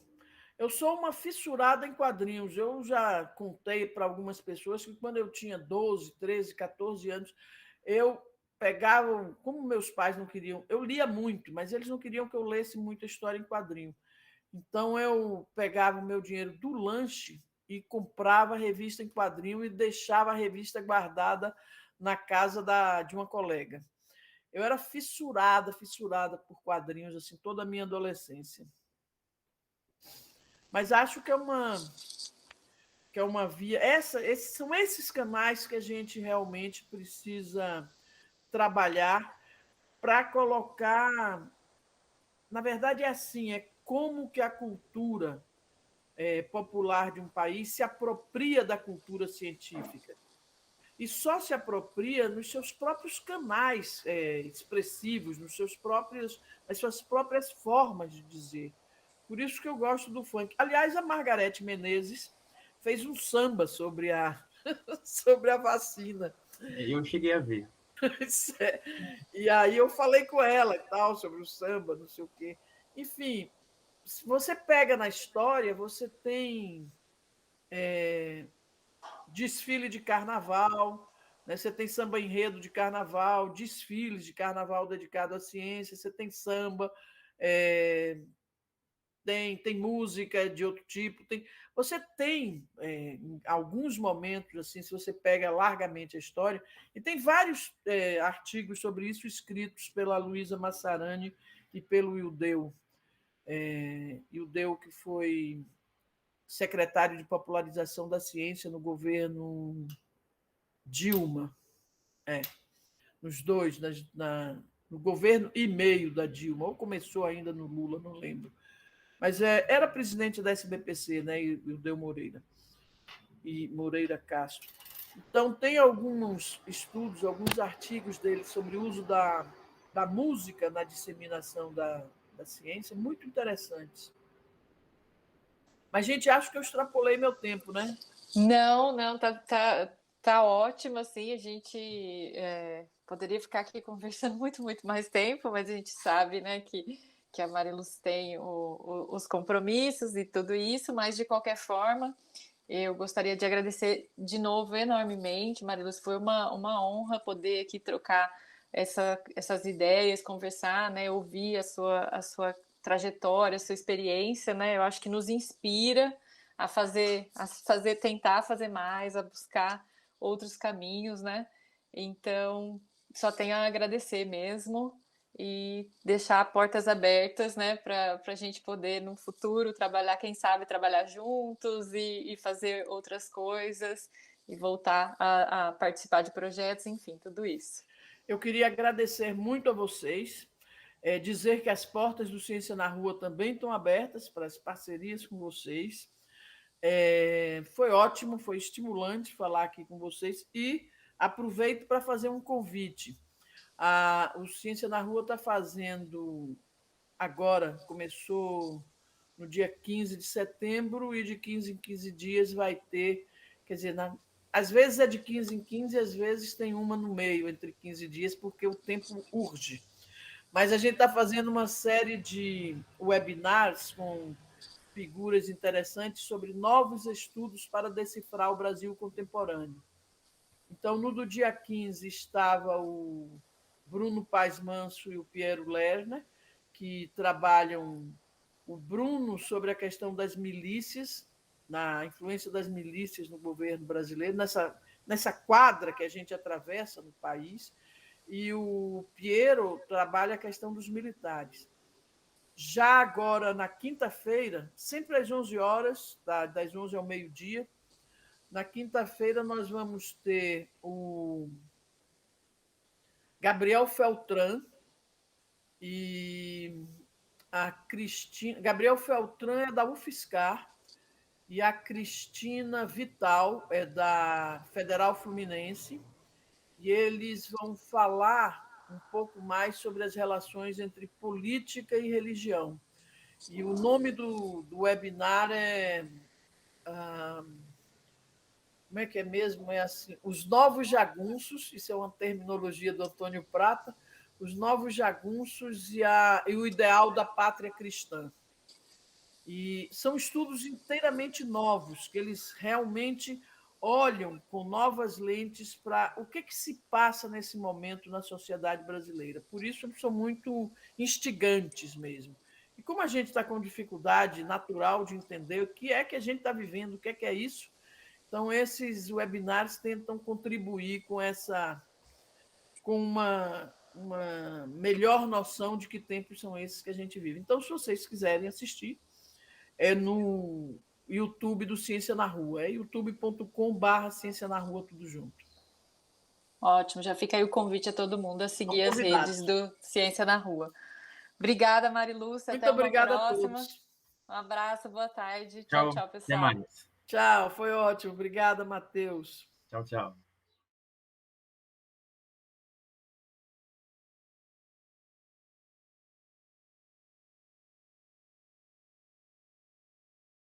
Eu sou uma fissurada em quadrinhos. Eu já contei para algumas pessoas que quando eu tinha 12, 13, 14 anos, eu pegavam, como meus pais não queriam, eu lia muito, mas eles não queriam que eu lesse muita história em quadrinho. Então eu pegava o meu dinheiro do lanche e comprava a revista em quadrinho e deixava a revista guardada na casa de uma colega. Eu era fissurada por quadrinhos assim toda a minha adolescência. Mas acho que é uma via. São esses canais que a gente realmente precisa trabalhar para colocar. Na verdade, é assim: é como que a cultura popular de um país se apropria da cultura científica. E só se apropria nos seus próprios canais expressivos, nas suas próprias formas de dizer. Por isso que eu gosto do funk. Aliás, a Margarete Menezes fez um samba sobre a vacina. Eu cheguei a ver. E aí eu falei com ela e tal, sobre o samba, não sei o quê. Enfim, se você pega na história, você tem desfile de carnaval, né? Você tem samba enredo de carnaval, desfiles de carnaval dedicado à ciência, você tem samba, tem música de outro tipo, você tem em alguns momentos, assim, se você pega largamente a história, e tem vários artigos sobre isso escritos pela Luísa Massarani e pelo Ildeu. Ildeu, que foi secretário de Popularização da Ciência no governo Dilma. Nos dois, no governo e meio da Dilma, ou começou ainda no Lula, não lembro. Mas era presidente da SBPC, né, e o Deu Moreira, e Moreira Castro. Então, tem alguns estudos, alguns artigos dele sobre o uso da música na disseminação da ciência, muito interessantes. Mas, gente, acho que eu extrapolei meu tempo, né? Não, tá ótimo, assim, a gente poderia ficar aqui conversando muito mais tempo, mas a gente sabe, né, que a Mariluz tem os compromissos e tudo isso, mas de qualquer forma, eu gostaria de agradecer de novo enormemente, Mariluz, foi uma honra poder aqui trocar essas ideias, conversar, né, ouvir a sua trajetória, a sua experiência, né, eu acho que nos inspira a tentar fazer mais, a buscar outros caminhos, né? Então, só tenho a agradecer mesmo e deixar portas abertas, né, para a gente poder, no futuro, trabalhar, quem sabe, trabalhar juntos e fazer outras coisas e voltar a participar de projetos, enfim, tudo isso. Eu queria agradecer muito a vocês, dizer que as portas do Ciência na Rua também estão abertas para as parcerias com vocês. Foi ótimo, foi estimulante falar aqui com vocês e aproveito para fazer um convite. O Ciência na Rua está fazendo agora, começou no dia 15 de setembro e de 15 em 15 dias vai ter, quer dizer, às vezes é de 15 em 15, às vezes tem uma no meio, entre 15 dias, porque o tempo urge. Mas a gente está fazendo uma série de webinars com figuras interessantes sobre novos estudos para decifrar o Brasil contemporâneo. Então, no do dia 15 estava o Bruno Paes Manso e o Piero Lerner, que trabalham o Bruno sobre a questão das milícias, na influência das milícias no governo brasileiro, nessa quadra que a gente atravessa no país, e o Piero trabalha a questão dos militares. Já agora, na quinta-feira, sempre às 11 horas, das 11 ao meio-dia, na quinta-feira nós vamos ter o Gabriel Feltran e a Cristina. Gabriel Feltran é da UFSCar e a Cristina Vital é da Federal Fluminense. E eles vão falar um pouco mais sobre as relações entre política e religião. E o nome do webinar é... como é que é mesmo? É assim, os novos jagunços, isso é uma terminologia do Antônio Prata, os novos jagunços e o ideal da pátria cristã. E são estudos inteiramente novos, que eles realmente olham com novas lentes para o que se passa nesse momento na sociedade brasileira. Por isso, eles são muito instigantes mesmo. E como a gente está com dificuldade natural de entender o que é que a gente está vivendo, o que é isso, então esses webinários tentam contribuir com uma melhor noção de que tempos são esses que a gente vive. Então, se vocês quiserem assistir, é no YouTube do Ciência na Rua, é youtube.com/Ciência na Rua, tudo junto. Ótimo, já fica aí o convite a todo mundo a seguir as redes do Ciência na Rua. Obrigada, Marilúcia. Muito até obrigada uma próxima. A todos. Um abraço, boa tarde. Tchau, tchau, pessoal. Até mais. Tchau, foi ótimo. Obrigada, Matheus. Tchau, tchau.